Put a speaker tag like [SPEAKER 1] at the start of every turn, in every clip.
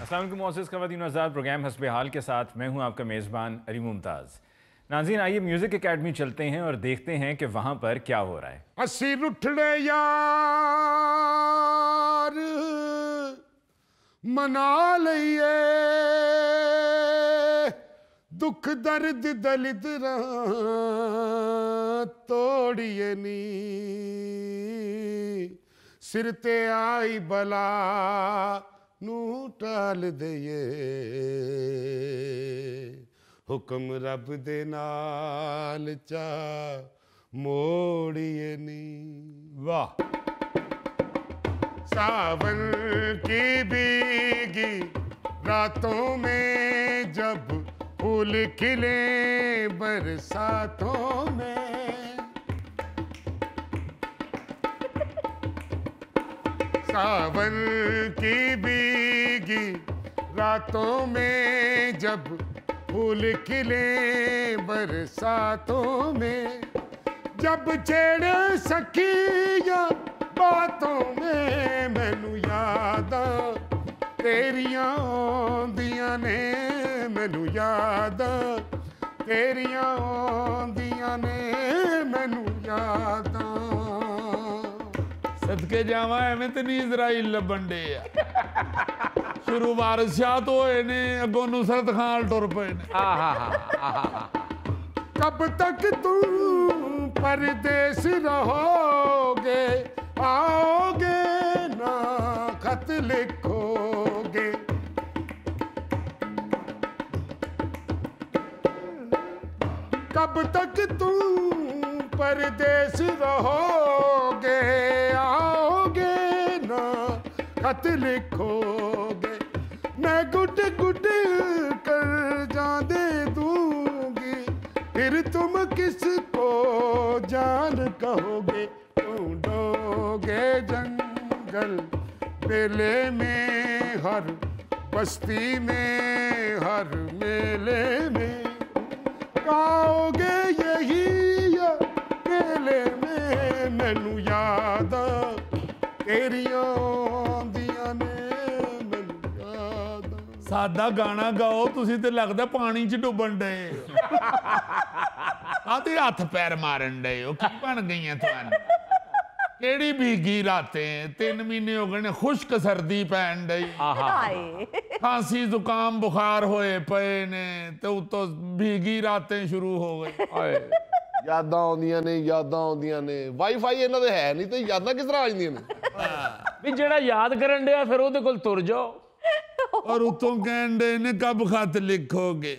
[SPEAKER 1] अस्सलाम वालेकुम मोअज़्ज़िज़ ख़वातीन आज़ाद, प्रोग्राम हस्बे हाल के साथ मैं हूं आपका मेज़बान अली मुमताज़। नाज़रीन, आइए म्यूज़िक एकेडमी चलते हैं और देखते हैं कि वहाँ पर क्या हो रहा है।
[SPEAKER 2] अस्सी रुठड़े यार मना लइए, दुख दर्द दलित तोड़िए नी, सिर ते आई बला नू टाल दइए, हुक्म रब दे नाल चा मोड़िए नी।
[SPEAKER 1] वाह।
[SPEAKER 2] सावन की भीगी रातों में जब फूल खिले बरसातों में, सावन की भीगी रातों में जब फूल खिले बरसातों में, जब छेड़े सखिया बातों में, मैनू यादा तेरियां आंदियां ने, मैनू यादा तेरियां आंदियां ने, मैनू यादा।
[SPEAKER 3] सदके जावा एवें ते नहीं इजराइल लबन डे आ। शुरू बादशाह तो होए ने, अगों नुसरत खान टुर पे ने।
[SPEAKER 2] कब तक तुम परदेस रहोगे, आओगे ना खत लिखोगे, कब तक तुम परदेस रहोगे, आओगे ना खत लिखोगे, मैं गुट गुट कर जान दे दूंगी, फिर तुम किसको जान कहोगे, ढूंढोगे जंगल मेले में, हर बस्ती में, हर मेले में, गाओगे यही मेले में, मैनू यादा तेरियां आंदियां ने, मैनू यादा।
[SPEAKER 3] सादा गाना गाओ, तुसी ते लगदा पानी च डुबन डे आते हथ पैर मारन डे हो, की बन गईयां तुहानू? केड़ी भीगी रातें, 3 महीने हो गए ने, खुश्क सर्दी पैन डई, खांसी जुकाम बुखार होए पे ने, ते उतो भीगी रातें शुरू हो गई।
[SPEAKER 4] यादां आउंदियां ने, यादां आउंदियां ने, वाईफाई इन्हां दे है नहीं ते यादां किस तरह आ जांदियां ने?
[SPEAKER 5] भी जेड़ा याद करन डया फिर ओदे कोल तुर जाओ।
[SPEAKER 3] और उतों कहन डे ने कब खत लिखोगे,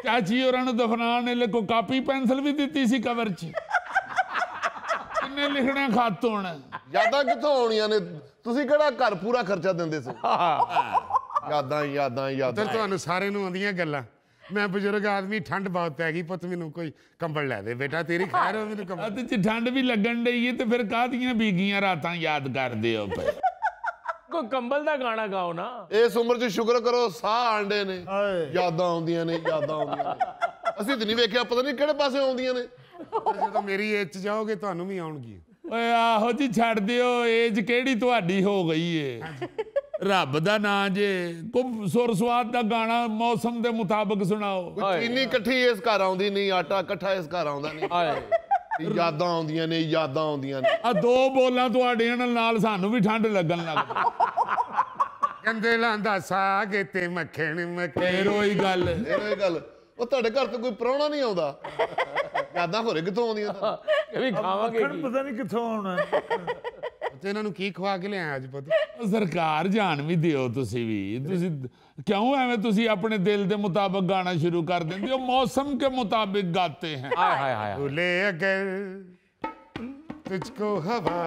[SPEAKER 3] चाची होरां नूं दफनाण ने को कापी पेंसिल भी दित्ती सी कवर च, किन्ने लिखना खत होना।
[SPEAKER 4] यादां कित्थों आउणियां ने? तुसीं किहड़ा घर पूरा खर्चा दिंदे सी? यादां यादां
[SPEAKER 2] उधर
[SPEAKER 4] यादां।
[SPEAKER 2] ਤੁਹਾਨੂੰ ਸਾਰਿਆਂ ਨੂੰ ਆਉਂਦੀਆਂ ਗੱਲਾਂ। मैं बुजुर्ग आदमी, ठंड बहुत पै गई, पुत मैनू कोई कंबल लै दे बेटा, तेरी खैर हो मैनू कंबल।
[SPEAKER 3] ते ठंड भी लगन डई है ते फिर काहदियां भीगियां रातां याद करदे हो पे?
[SPEAKER 5] कोई कंबल दा गाना गाओ ना।
[SPEAKER 4] इस उम्र च शुक्र करो साह आंडे ने, यादां आउंदियां ने, यादां आउंदियां ने। ਅਸੀਂ ਤੇ ਨਹੀਂ ਵੇਖਿਆ, ਪਤਾ ਨਹੀਂ ਕਿਹੜੇ ਪਾਸੇ ਆਉਂਦੀਆਂ ਨੇ।
[SPEAKER 2] ਜਦੋਂ ਮੇਰੀ ਏਜ 'ਚ ਜਾਓਗੇ ਤੁਹਾਨੂੰ ਵੀ ਆਉਣਗੀਆਂ।
[SPEAKER 3] ਓਏ ਆਹੋ ਜੀ, ਛੱਡ ਦਿਓ, ਏਜ ਕਿਹੜੀ ਤੁਹਾਡੀ ਹੋ ਗਈ ਏ। ਰੱਬ ਦਾ ਨਾਂ ਜੇ, ਕੋਈ ਸੁਰ ਸਵਾਦ ਦਾ ਗਾਣਾ ਮੌਸਮ ਦੇ ਮੁਤਾਬਕ ਸੁਣਾਓ।
[SPEAKER 4] ਕੋਈ ਚੀਨੀ ਇਕੱਠੀ ਇਸ ਘਰ ਆਉਂਦੀ ਨਹੀਂ, ਆਟਾ ਇਕੱਠਾ ਇਸ ਘਰ ਆਉਂਦਾ ਨਹੀਂ। ਯਾਦਾਂ ਆਉਂਦੀਆਂ ਨੇ, ਯਾਦਾਂ ਆਉਂਦੀਆਂ ਨੇ।
[SPEAKER 3] ਆ 2 ਬੋਲਾਂ ਤੁਹਾਡੀਆਂ ਨਾਲ ਸਾਨੂੰ ਵੀ ਠੰਡ ਲੱਗਣ ਲੱਗ ਪਈ।
[SPEAKER 2] ਕਹਿੰਦੇ ਲਾਂਦਾ ਸਾਗ ਤੇ ਮੱਖਣ ਮੱਖਣ,
[SPEAKER 3] ਫੇਰ ਉਹੀ ਗੱਲ।
[SPEAKER 4] ਇਹ ਗੱਲ, ਉਹ ਤੁਹਾਡੇ ਘਰ ਤੇ ਕੋਈ ਪ੍ਰਾਹੁਣਾ ਨਹੀਂ ਆਉਂਦਾ, ਯਾਦਾਂ ਹੋਰੇ ਕਿੱਥੋਂ ਆਉਂਦੀਆਂ?
[SPEAKER 5] ਇਹ ਵੀ ਖਾਵਾਂਗੇ ਕੀ?
[SPEAKER 3] ਪਤਾ ਨਹੀਂ ਕਿੱਥੋਂ ਆਉਣਾ।
[SPEAKER 2] ਤੇ ਇਹਨਾਂ ਨੂੰ ਕੀ ਖਵਾ ਕੇ ਲਿਆਇਆ ਅੱਜ ਪੁੱਤ?
[SPEAKER 3] ਸਰਕਾਰ ਜਾਣ ਵੀ ਦਿਓ ਤੁਸੀਂ ਵੀ। ਤੁਸੀਂ ਕਿਉਂ ਐਵੇਂ ਤੁਸੀਂ ਆਪਣੇ ਦਿਲ ਦੇ ਮੁਤਾਬਕ ਗਾਣਾ ਸ਼ੁਰੂ ਕਰ ਦਿੰਦੇ ਹੋ? ਮੌਸਮ ਕੇ ਮੁਤਾबिक गाते हैं।
[SPEAKER 5] हाय हाय हाय।
[SPEAKER 2] भूले अगर तुझको हवा,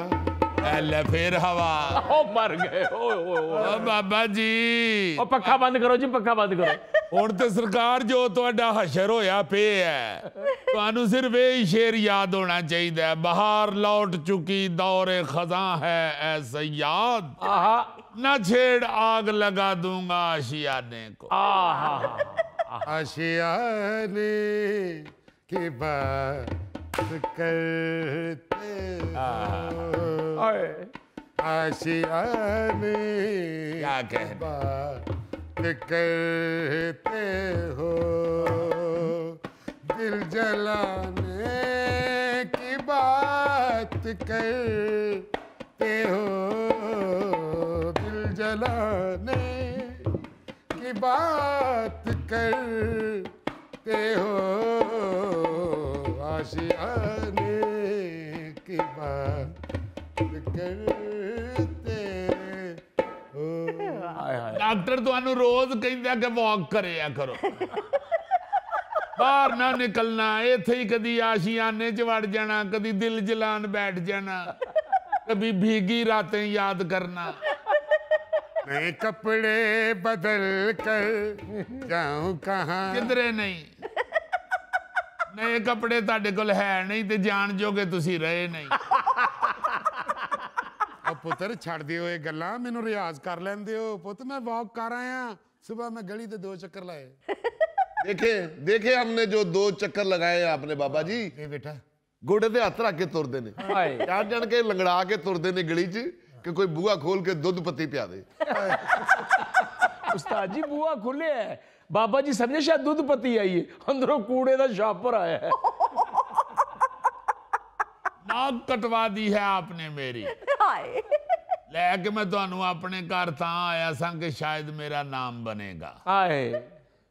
[SPEAKER 3] ਲੈ ਫੇਰ ਹਵਾ।
[SPEAKER 5] ओ मर गए। ओए ओए ओए।
[SPEAKER 3] ਓ ਬਾਬਾ ਜੀ,
[SPEAKER 5] ओ पक्खा बंद करो जी, पक्खा बंद करो।
[SPEAKER 3] ਹੁਣ ਤੇ ਸਰਕਾਰ ਜੋ ਤੁਹਾਡਾ ਹਸ਼ਰ ਹੋਇਆ ਪਿਆ ਹੈ, ਤੁਹਾਨੂੰ ਸਿਰਫ ਇਹ ਸ਼ੇਰ ਯਾਦ ਹੋਣਾ ਚਾਹੀਦਾ ਹੈ, ਬਹਾਰ ਲੌਟ ਚੁੱਕੀ ਦੌਰੇ ਖਜ਼ਾਂ ਹੈ ਐ ਸਯਾਦ,
[SPEAKER 5] आहा
[SPEAKER 3] ना छेड़ आग लगा दूंगा आशियाने को।
[SPEAKER 5] आहा।
[SPEAKER 2] आशियाने की बात करते हो, आशियाने
[SPEAKER 3] क्या कहने?
[SPEAKER 2] बात करते हो, दिल जलाने की बात करते हो, दिल जलाने की बात करते हो, आशियाने की बात करते हो।
[SPEAKER 3] ਡਾਕਟਰ ਤੁਹਾਨੂੰ ਰੋਜ਼ ਕਹਿੰਦਾ ਕਿ ਵਾਕ ਕਰਿਆ ਕਰੋ, ਬਾਹਰ ਨਾ ਨਿਕਲਣਾ, ਇੱਥੇ ਹੀ ਕਦੀ ਆਸ਼ੀਆਨੇ 'ਚ ਵੜ ਜਾਣਾ, ਕਦੀ ਦਿਲ ਜਲਾਨ ਬੈਠ ਜਾਣਾ, कभी भीगी रातें याद करना।
[SPEAKER 2] नए कपड़े बदल कर जाऊं कहाँ,
[SPEAKER 3] किधरे नहीं, नए कपड़े ਤੁਹਾਡੇ ਕੋਲ ਹੈ ਨਹੀਂ ਤੇ ਜਾਣ ਜੋਗੇ ਤੁਸੀਂ ਰਹੇ ਨਹੀਂ।
[SPEAKER 2] ਆ ਪੁੱਤਰ ਛੱਡ ਦਿਓ ਇਹ ਗੱਲਾਂ, ਮੈਨੂੰ ਰਿਆਜ਼ ਕਰ ਲੈਂਦੇ ਹੋ ਪੁੱਤ। मैं वॉक कर आया, सुबह मैं गली ते 2 चक्कर लाए।
[SPEAKER 4] देखे हमने जो 2 चक्कर लगाए हैं आपने बाबा जी।
[SPEAKER 2] ए बेटा
[SPEAKER 4] ਗੋਡੇ ਤੇ ਹੱਥ ਰੱਖ ਕੇ ਤੁਰਦੇ ਨੇ, ਜਾਣ ਕੇ ਲੰਗੜਾ ਕੇ ਤੁਰਦੇ ਨੇ ਗਲੀ 'ਚ ਕਿ ਕੋਈ ਬੂਹਾ ਖੋਲ ਕੇ ਦੁੱਧ ਪੱਤੀ ਪਿਆ ਦੇ।
[SPEAKER 5] ਉਸਤਾਦ ਜੀ ਬੂਹਾ ਖੁੱਲਿਆ ਹੈ, ਬਾਬਾ ਜੀ ਸਮਝੇ ਸ਼ਾਇਦ ਦੁੱਧ ਪੱਤੀ ਆਈ ਹੈ, ਅੰਦਰੋਂ ਕੂੜੇ ਦਾ ਸ਼ਾਪਰ ਆਇਆ ਹੈ।
[SPEAKER 3] नाक कटवा दी है आपने मेरी, लेके मैं ਤੁਹਾਨੂੰ ਆਪਣੇ ਘਰ ਤਾਂ ਆਇਆ ਸਾਂ कि शायद मेरा नाम बनेगा।
[SPEAKER 5] हाय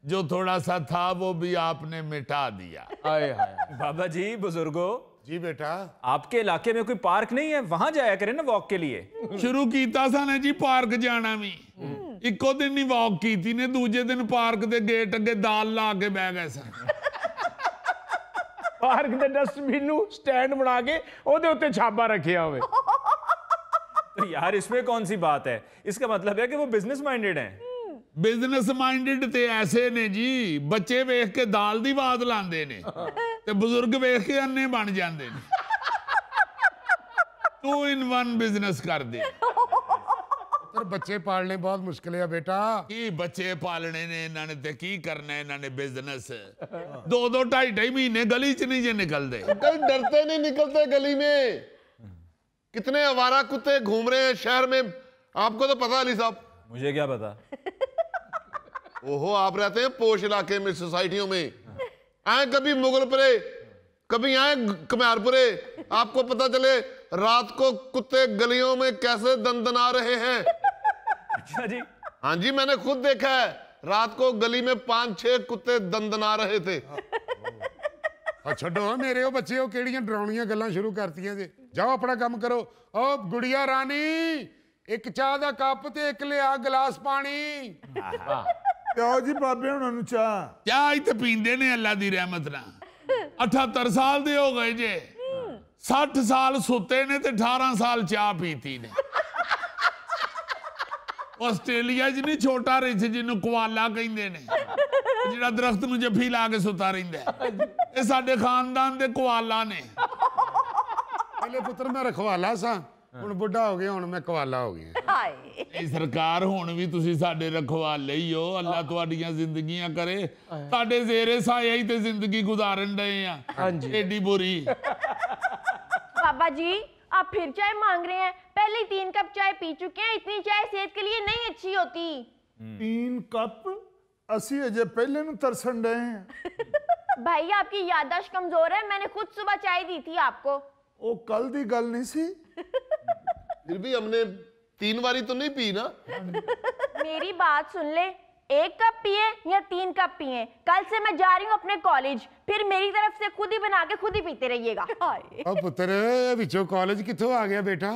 [SPEAKER 3] जो थोड़ा सा था वो भी आपने मिटा दिया।
[SPEAKER 5] हाय हाय।
[SPEAKER 1] बाबा जी, बुजुर्गों,
[SPEAKER 2] जी बेटा,
[SPEAKER 1] आपके इलाके में कोई पार्क नहीं है? वहां जाया करें ना वॉक के लिए।
[SPEAKER 3] शुरू कीता साने जी पार्क जाना भी, इको दिन ही वॉक कीती ने, दूजे दिन पार्क दे गेट अगे दाल ला के बह गए सन।
[SPEAKER 5] ਪਾਰਕ ਦੇ ਡਸਟਬਿਨ ਨੂੰ ਸਟੈਂਡ ਬਣਾ ਕੇ ਉਹਦੇ ਉੱਤੇ ਛਾਪਾ ਰੱਖਿਆ ਹੋਵੇ।
[SPEAKER 1] तो यार इसमें कौन सी बात है? इसका मतलब है कि वो बिजनेस माइंडेड हैं।
[SPEAKER 3] बिजनेस माइंडेड ते ऐसे ने जी, बच्चे वेख के दाल दी बात लांदे ने ते बुजुर्ग वेख के अन्ने बन जांदे ने। 2 in 1 बिजनेस कर दे।
[SPEAKER 2] पर बच्चे पालने बहुत मुश्किल है बेटा।
[SPEAKER 3] की बच्चे पालने ने इन्हां ने ते की करना इन्हां ने बिजनेस। 2-2 2.5 महीने गली च नहीं जे निकलदे।
[SPEAKER 4] अंकल डरते नहीं निकलते गली में, कितने आवारा कुत्ते घूम रहे हैं शहर में, आपको तो पता अली साहब।
[SPEAKER 1] मुझे क्या पता।
[SPEAKER 4] ओहो, आप रहते हैं पोश इलाके में, सोसाइटियों में, आए कभी मुगलपुरे, कभी आए कम्यारपुरे, आपको पता चले रात को कुत्ते गलियों में कैसे दंदना रहे हैं।
[SPEAKER 1] अच्छा जी।
[SPEAKER 4] हाँ जी, मैंने खुद देखा है, रात को गली में 5-6 कुत्ते दंदना रहे थे।
[SPEAKER 2] ਛੱਡੋ ਮੇਰੇ ਉਹ ਬੱਚੇ, ਉਹ ਕਿਹੜੀਆਂ ਡਰਾਉਣੀਆਂ ਗੱਲਾਂ ਸ਼ੁਰੂ ਕਰਤੀਆਂ ਜੇ। ਜਾਓ ਆਪਣਾ ਕੰਮ ਕਰੋ। ਓ ਗੁੜੀਆ ਰਾਣੀ, ਇੱਕ ਚਾਹ ਦਾ ਕੱਪ ਤੇ ਇੱਕ ਲਿਆ ਗਲਾਸ ਪਾਣੀ।
[SPEAKER 6] ਪਿਓ ਜੀ ਬਾਬੇ ਹੁਣਾਂ ਨੂੰ ਚਾਹ।
[SPEAKER 3] ਚਾਹ ਹੀ ਤੇ ਪੀਂਦੇ ਨੇ ਅੱਲਾ ਦੀ ਰਹਿਮਤ ਨਾਲ। 78 ਸਾਲ ਦੇ ਹੋ ਗਏ ਜੇ, 60 ਸਾਲ ਸੁੱਤੇ ਨੇ ਤੇ 18 ਸਾਲ ਚਾਹ ਪੀਤੀ ਨੇ। ਆਸਟ੍ਰੇਲੀਆ 'ਚ ਨਹੀਂ ਛੋਟਾ ਰਿਛ ਜਿਹਨੂੰ ਕੁਆਲਾ ਕਹਿੰਦੇ ਨੇ, ਜਿਹੜਾ ਦਰਖਤ ਨੂੰ ਜੱਫੀ ਲਾ ਕੇ ਸੁੱਤਾ ਰਹਿੰਦਾ, ਇਹ ਸਾਡੇ ਖਾਨਦਾਨ ਦੇ ਕੁਆਲਾ ਨੇ।
[SPEAKER 2] ਪਹਿਲੇ ਪੁੱਤਰ ਮੈਂ ਰਖਵਾਲਾ ਸਾਂ, ਹੁਣ ਬੁੱਢਾ ਹੋ ਗਿਆ, ਹੁਣ ਮੈਂ ਕੁਆਲਾ ਹੋ ਗਿਆ।
[SPEAKER 3] ਇਹ ਸਰਕਾਰ ਹੁਣ ਵੀ ਤੁਸੀਂ ਸਾਡੇ ਰਖਵਾਲੇ ਹੀ ਹੋ। ਅੱਲਾ ਤੁਹਾਡੀਆਂ ਜ਼ਿੰਦਗੀਆਂ ਕਰੇ, ਤੁਹਾਡੇ ਜ਼ੇਰੇ ਸਾਇਆ ਹੀ ਤੇ ਜ਼ਿੰਦਗੀ ਗੁਜ਼ਾਰਨ ਡਏ ਆ। ਹਾਂਜੀ, ਏਡੀ ਬੁਰੀ।
[SPEAKER 7] पापा जी, आप फिर चाय मांग रहे हैं? पहले 3 कप चाय पी चुके हैं, इतनी चाय सेहत के लिए नहीं अच्छी होती।
[SPEAKER 6] 3 ਕੱਪ? ਅਸੀਂ ਅਜੇ ਪਹਿਲੇ ਨੂੰ ਤਰਸਣ ਡਏ ਹਾਂ।
[SPEAKER 7] भाई आपकी याददाश्त कमजोर है, मैंने खुद सुबह चाय दी थी आपको।
[SPEAKER 6] ਉਹ ਕੱਲ ਦੀ ਗੱਲ ਨਹੀਂ ਸੀ।
[SPEAKER 4] फिर भी हमने 3 बारी तो नहीं पी ना।
[SPEAKER 7] मेरी बात सुन ले, 1 कप पिए या 3 कप पिए, कल से मैं जा रही हूँ अपने कॉलेज, फिर मेरी तरफ से खुद ही बना के खुद ही पीते रहिएगा।
[SPEAKER 2] ਓ ਪੁੱਤਰ ਵਿੱਚੋਂ ਕਾਲਜ ਕਿੱਥੋਂ ਆ ਗਿਆ ਬੇਟਾ?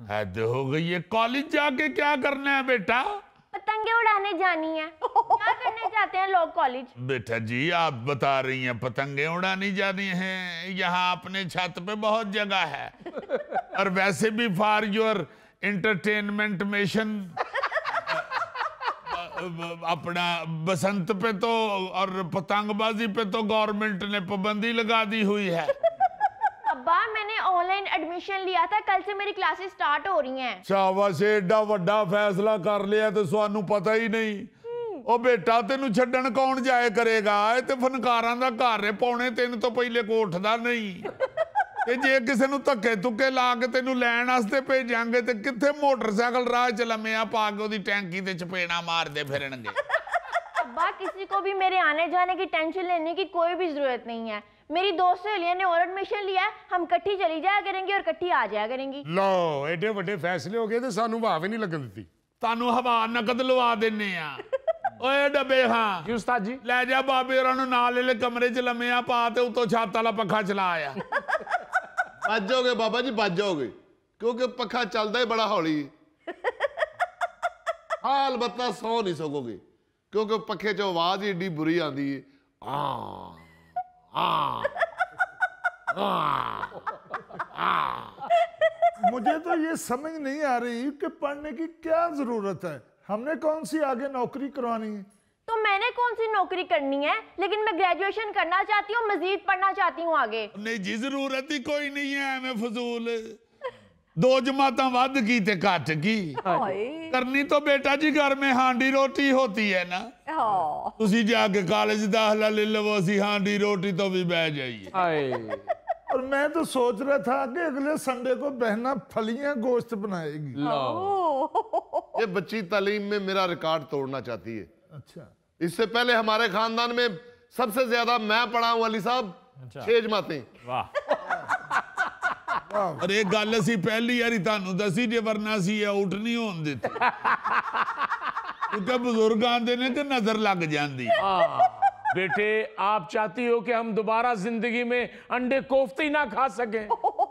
[SPEAKER 3] हद हो गई है, कॉलेज जाके क्या करना है बेटा?
[SPEAKER 7] पतंगे उड़ाने जानी है। क्या करने जाते हैं लोग कॉलेज?
[SPEAKER 3] बेटा जी, आप बता रही हैं पतंगे उड़ानी जानी हैं, यहाँ अपने छत पे बहुत जगह है, और वैसे भी फॉर योर एंटरटेनमेंट मिशन अपना बसंत पे तो और पतंगबाजी पे तो गवर्नमेंट ने पाबंदी लगा दी हुई है।
[SPEAKER 7] अब्बा, मैंने ऑनलाइन एडमिशन लिया था, कल से मेरी क्लासेस स्टार्ट हो रही हैं।
[SPEAKER 3] शाबाश, एडा वड्डा फैसला कर लिया तो सानू पता ही नहीं। ओ बेटा, तेनू छड्डण कौन जाए करेगा? ਇਹ ਤੇ ਫਨਕਾਰਾਂ ਦਾ ਘਰ ਹੈ, 2:45 ਤੋਂ ਪਹਿਲੇ ਕੋ ਉੱਠਦਾ ਨਹੀਂ। ਤੇ ਜੇ ਕਿਸੇ ਨੂੰ ਧੱਕੇ ਤੁੱਕੇ ਲਾ ਕੇ ਤੈਨੂੰ ਲੈਣ ਵਾਸਤੇ ਭੇਜਾਂਗੇ ਤੇ ਕਿੱਥੇ ਮੋਟਰਸਾਈਕਲ ਰਾਹ ਚ ਲੰਮਿਆ ਪਾ ਕੇ ਉਹਦੀ ਟੈਂਕੀ ਤੇ ਚਪੇੜਾ ਮਾਰਦੇ ਫਿਰਨਗੇ।
[SPEAKER 7] पापा किसी को भी मेरे आने जाने की टेंशन लेने की कोई भी जरूरत नहीं है। मेरी दोस्त सहेलियां ने और एडमिशन लिया है, हम इकट्ठी चली जाया करेंगी और इकट्ठी आ जाया करेंगी।
[SPEAKER 2] लो एडे ਵੱਡੇ फैसले हो गए तो सानू भाव ही नहीं लगन ਦਿੱਤੀ।
[SPEAKER 3] ਤੁਹਾਨੂੰ ਹਵਾ ਨਕਦ ਲਵਾ ਦਿੰਨੇ ਆ। ਓਏ ਡੱਬੇ ਹਾਂ
[SPEAKER 5] जी उस्ताद जी।
[SPEAKER 3] ਲੈ ਜਾ ਬਾਬੇ ਹੋਰਾਂ ਨੂੰ ਨਾਲ ਲੈ ਕਮਰੇ 'ਚ ਲੰਮਿਆ ਪਾ ਤੇ ਉਤੋਂ ਛੱਤ ਵਾਲਾ ਪੱਖਾ ਚਲਾ ਆ।
[SPEAKER 4] बच जाओगे बाबा जी, बच जाओगे, क्योंकि पखा चलता ही बड़ा हौली हाल बत्ता सौ नहीं सकोगे, क्योंकि पखे च आवाज ही एडी बुरी आती है।
[SPEAKER 6] मुझे तो ये समझ नहीं आ रही कि पढ़ने की क्या जरूरत है। हमने कौन सी आगे नौकरी करवानी है?
[SPEAKER 7] तो मैंने कौन सी नौकरी करनी है, लेकिन मैं ग्रेजुएशन करना चाहती हूँ, मजीद पढ़ना चाहती हूँ आगे।
[SPEAKER 3] नहीं जी जरूरत ही कोई नहीं है एवं फजूल। 2 जमातां वध की ते घट की करनी तो बेटा जी घर में हांडी रोटी होती है ना। तुसी जाके कॉलेज दाखिला ले लो, असी हांडी रोटी तो भी बह जाइए।
[SPEAKER 5] हाय
[SPEAKER 6] और मैं तो सोच रहा था कि अगले संडे को बहना फलियां गोश्त बनाएगी।
[SPEAKER 4] ये बच्ची तालीम में मेरा रिकॉर्ड तोड़ना चाहती है।
[SPEAKER 6] अच्छा,
[SPEAKER 4] इससे पहले हमारे खानदान में सबसे ज्यादा मैं पढ़ा हूं अली साहब, 6 जमातें।
[SPEAKER 1] वाह।
[SPEAKER 3] और एक गल असी पहली बारी तुहानू दसी जे वरना असी आउट नहीं होन दित्ती, क्योंकि बुजुर्ग आंदे ने कि नजर लग जांदी।
[SPEAKER 5] बेटे आप चाहती हो कि हम दोबारा जिंदगी में अंडे कोफ्ते ही ना खा सके?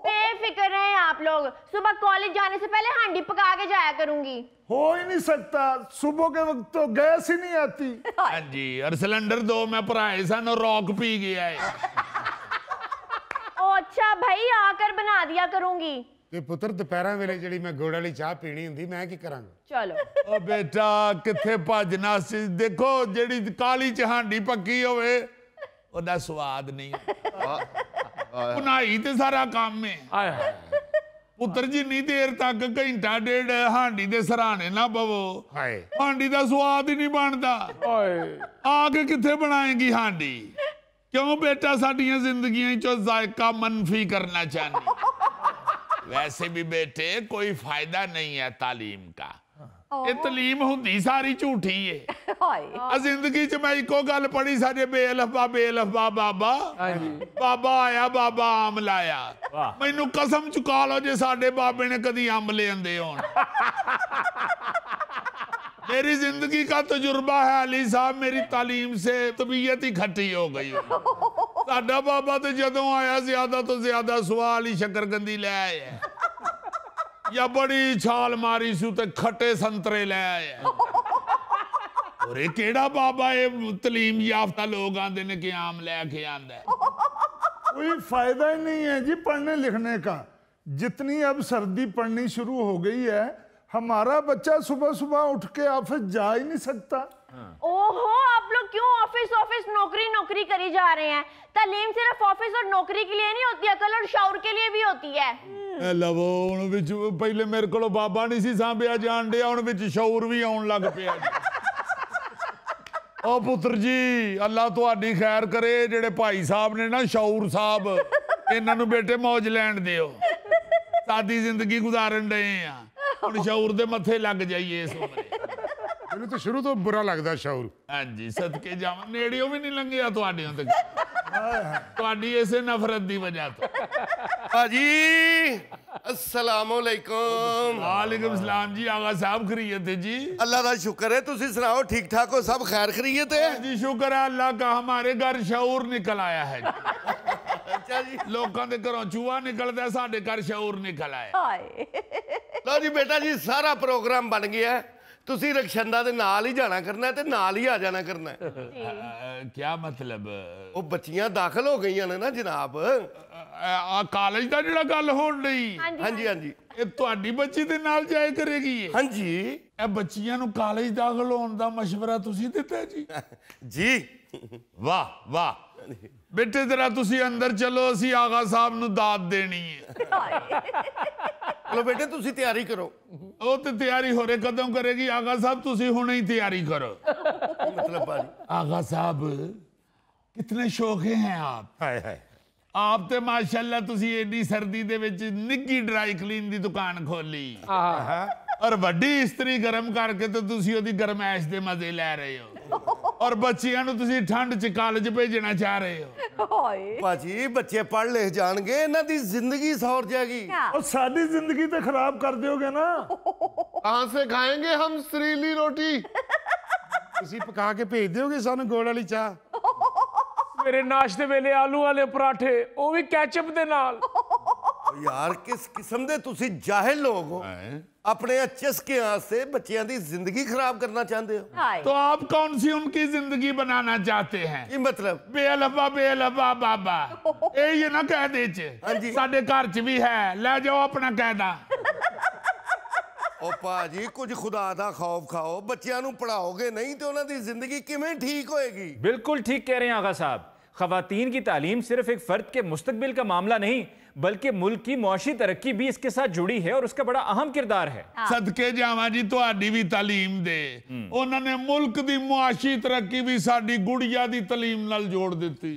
[SPEAKER 7] बेफिक्र रहें आप लोग, सुबह कॉलेज जाने से पहले हांडी पका के जाया करूंगी।
[SPEAKER 6] हो ही नहीं सकता, सुबह के वक्त तो गैस ही नहीं आती।
[SPEAKER 3] हाँ जी, और सिलेंडर 2 मैं भराए सन और रॉक पी गया है।
[SPEAKER 7] ओ अच्छा भाई, आकर बना दिया करूंगी।
[SPEAKER 2] ਤੇ ਪੁੱਤਰ ਦੁਪਹਿਰਾਂ ਵੇਲੇ ਜਿਹੜੀ ਮੈਂ ਗੁੜ ਵਾਲੀ ਚਾਹ ਪੀਣੀ ਹੁੰਦੀ ਮੈਂ ਕੀ ਕਰਾਂਗਾ?
[SPEAKER 7] चलो
[SPEAKER 3] ओ बेटा किथे भजना सी, देखो जेड़ी काली च हांडी पक्की होवे ओदा स्वाद नहीं। बनाई ते सारा काम है।
[SPEAKER 5] हाय हाय
[SPEAKER 3] पुत्र जिन्नी देर तक घंटा डेढ़ हांडी दे सराहने ना बवो,
[SPEAKER 2] ਹਾਏ
[SPEAKER 3] हांडी दा स्वाद ही नहीं बनदा।
[SPEAKER 5] ओए
[SPEAKER 3] आके किथे बनाएगी हांडी? क्यों बेटा साडियां जिंदगियां चो जायका मनफी करना चाहनी? वैसे भी बेटे कोई फायदा नहीं है तालीम का। ये तालीम हुंदी सारी झूठी है। जिंदगी च मैं इको गल पढ़ी, सारे बेलफा बाबा बाबा आया बाबा आम लाया। मैनू कसम चुका लो जे साडे बाबे ने कदी अंब ले आंदे होण। मेरी जिंदगी का तजुर्बा है अली साहब, मेरी तालीम से तबीयत ही खट्टी हो गई। साडा बाबा तो जदों आया ज्यादा तो ज्यादा सवाल ही शकरकंदी ले आया, या बड़ी छाल मारी सू ते खट्टे संतरे ले आया। और ये केड़ा बाबा है तालीम याफ्ता लोग आंदे ने कि आम लेके आंदा है।
[SPEAKER 6] कोई फायदा ही नहीं है जी पढ़ने लिखने का। जितनी अब सर्दी पड़नी शुरू हो गई है, हमारा बच्चा सुबह सुबह उठ के ऑफिस जा ही नहीं सकता।
[SPEAKER 7] ओहो, आप लोग क्यों ऑफिस ऑफिस नौकरी नौकरी करी जा रहे हैं? तालीम सिर्फ ऑफिस और नौकरी के लिए नहीं होती, अकल और शऊर के लिए भी होती है।
[SPEAKER 3] लवो हुण विच पहले मेरे को बाबा नहीं सी सांभिया जान दिया, हुण विच शऊर भी आउण लग पिया। ओ पुत्र जी अल्लाह तुहाडी खैर करे, जेड़े भाई साहब ने ना शऊर साहब, इन्हां नूं बेटे मौज लैण दिओ। सादी जिंदगी गुजारन डए आ, हुण शऊर दे मथे लग जाइए इस उम्रे।
[SPEAKER 2] ਮੈਨੂੰ ਤਾਂ ਸ਼ੁਰੂ ਤੋਂ ਬੁਰਾ ਲੱਗਦਾ ਸ਼ੌਰ।
[SPEAKER 3] हाँ जी सदके जावां, नेड़ियों भी नहीं लंघिया तुहाडियों ते, तुहाडी इसे नफरत दी वजह तो।
[SPEAKER 4] हाजी अस्सलामुअलैकुम।
[SPEAKER 3] वालेकुम सलाम जी, आगा साहब खैरियत है जी?
[SPEAKER 4] अल्लाह का शुक्र है, तुसी सुनाओ ठीक ठाक हो, सब खैर खैरियत है?
[SPEAKER 3] जी शुक्र है अल्लाह का, हमारे घर शऊर निकल आया है।
[SPEAKER 4] अच्छा जी,
[SPEAKER 3] लोगों के घरों चूहा निकलता है, साडे घर शऊर निकल आया।
[SPEAKER 4] लो जी बेटा जी सारा प्रोग्राम बन गया है, तुसी रक्षंदा दे नाल ही जाना करना है ते नाल ही आ जाना करना है।
[SPEAKER 3] क्या मतलब?
[SPEAKER 4] वो बच्चियां दाखिल हो गई ने ना जनाब।
[SPEAKER 3] कॉलेज दा जेड़ा गल होण डई,
[SPEAKER 4] हाँ जी हाँ जी
[SPEAKER 3] ये तुहाडी बच्ची दे नाल जाया करेगी ये?
[SPEAKER 4] हाँ जी
[SPEAKER 3] ए बच्चियां नूं कॉलेज दाखिल होण दा मशवरा तुसी दित्ता जी?
[SPEAKER 4] जी
[SPEAKER 3] वाह वाह बेटे, जरा तुसी अंदर चलो, असी आगा साहब नूं दाद देनी है।
[SPEAKER 4] चलो बेटे तुसी तैयारी करो।
[SPEAKER 3] वो तो तैयारी हो रही, कदों करेगी आगा साहब? तुसी हुणे ही तैयारी करो।
[SPEAKER 4] मतलब भाजी
[SPEAKER 3] आगा साहब कितने शौके हैं आप।
[SPEAKER 2] ਹਾਏ ਹਾਏ
[SPEAKER 3] आप तो माशाल्लाह तुसी एडी सर्दी दे विच निੱਗੀ ड्राई क्लीन दी दुकान खोली और वड्डी इस्त्री गरम करके तो तुसी ओदी गरमैश दे मजे ले रहे हो। ਔਰ ਬੱਚਿਆਂ ਨੂੰ ਤੁਸੀਂ ਠੰਡ 'ਚ ਕਾਲਜ ਭੇਜਣਾ ਚਾਹ ਰਹੇ ਹੋ।
[SPEAKER 7] ਹਾਏ
[SPEAKER 8] ਭਾਜੀ ਬੱਚੇ ਪੜ੍ਹ ਲਿਖ ਜਾਣਗੇ, ਇਹਨਾਂ ਦੀ ਜ਼ਿੰਦਗੀ ਸੌਰ ਜਾਏਗੀ।
[SPEAKER 6] और सारी जिंदगी तो खराब कर दोगे ना।
[SPEAKER 4] कहाँ से खाएंगे हम सरीली रोटी?
[SPEAKER 2] ਤੁਸੀਂ ਪਕਾ ਕੇ ਭੇਜ ਦਿਓਗੇ ਸਾਨੂੰ ਗੋੜ ਵਾਲੀ ਚਾਹ?
[SPEAKER 5] ਮੇਰੇ ਨਾਸ਼ਤੇ ਵੇਲੇ ਆਲੂ ਵਾਲੇ ਪਰਾਠੇ, ਉਹ ਵੀ ਕੈਚਅਪ ਦੇ ਨਾਲ।
[SPEAKER 8] यार किस किस्म दे तुसी जाहिल लोग हो, अपने चस्के से बच्चियां दी जिंदगी खराब करना चाहते हो।
[SPEAKER 7] हाय
[SPEAKER 3] तो आप कौन सी उनकी जिंदगी बनाना चाहते हैं?
[SPEAKER 8] की मतलब?
[SPEAKER 3] बेअलबा बाबा ये ना कह दे
[SPEAKER 8] हाँ जी।
[SPEAKER 3] साडे घर च भी है, ले जाओ अपना कहना।
[SPEAKER 8] ओ भाजी कुछ खुदा दा खौफ खाओ, बच्चियां नू पढ़ाओगे नहीं तो उन्हां दी जिंदगी किवें ठीक होएगी?
[SPEAKER 1] बिल्कुल ठीक कह रहे हैं आगा साहब। खवातीन की तालीम सिर्फ एक फर्द के मुस्तकबिल का मामला नहीं, बल्कि मुल्क की मुआशी तरक्की भी इसके साथ जुड़ी है और उसका बड़ा अहम किरदार है।
[SPEAKER 3] सदके जावां जी तुहाडी भी तालीम दे, उन्होंने मुल्क दी मुआशी तरक्की भी साडी गुड़िया दी तालीम नाल जोड़ दित्ती।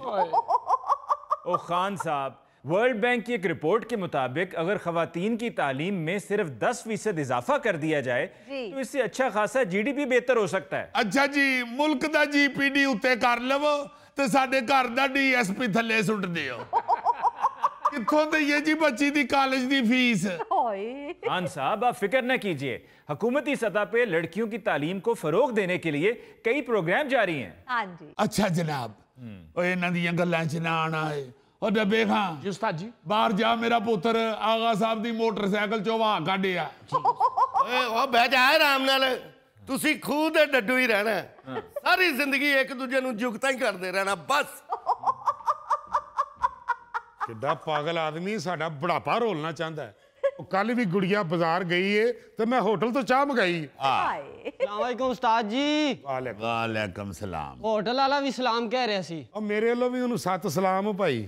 [SPEAKER 1] ओ खान साहब, वर्ल्ड बैंक की एक रिपोर्ट के मुताबिक अगर खवातीन की तालीम में सिर्फ 10% इजाफा कर दिया जाए तो इससे अच्छा खासा GDP बेहतर हो सकता है।
[SPEAKER 3] अच्छा जी, मुल्क दा GPD उत्ते कर लवो ते साडे घर दा DSP थल्ले सुट दियो। कित्थों दईए जी बच्ची दी कॉलेज दी फीस?
[SPEAKER 7] हाय
[SPEAKER 1] खान साहब आप फिक्र न कीजिए, हुकूमती सतह पे लड़कियों की तालीम को फरोग देने के लिए कई प्रोग्राम जारी हैं।
[SPEAKER 7] हाँ जी
[SPEAKER 3] अच्छा जनाब, ओए इन्हां दीयां गल्लां च ना आना है। और डब्बे खां
[SPEAKER 5] जी उस्ताद जी।
[SPEAKER 3] बाहर जा, मेरा पुत्र आगा साहब दी मोटरसाइकिल चों वाह काढिया।
[SPEAKER 8] ओए ओ बह जा आराम नाल, तुसी खुद डड्डू ही रहना है। सारी जिंदगी एक दूजे नू जुगता ही करते रहना बस।
[SPEAKER 2] ਕਿੱਡਾ ਪਾਗਲ ਆਦਮੀ ਸਾਡਾ ਬੁਢਾਪਾ ਰੋਲਣਾ ਚਾਹੁੰਦਾ ਹੈ। ਉਹ ਕੱਲ ਵੀ ਗੁੜੀਆ ਬਾਜ਼ਾਰ ਗਈ ਏ ਤੇ ਮੈਂ ਹੋਟਲ ਤੋਂ ਚਾਹ ਮੰਗਾਈ।
[SPEAKER 7] हाय
[SPEAKER 9] अस्सलाम उस्ताद जी।
[SPEAKER 3] वालेकुम सलाम।
[SPEAKER 9] होटल वाला भी सलाम कह रहे सी।
[SPEAKER 2] ਉਹ ਮੇਰੇ ਵੱਲੋਂ ਵੀ ਉਹਨੂੰ ਸਤ ਸਲਾਮ ਭਾਈ।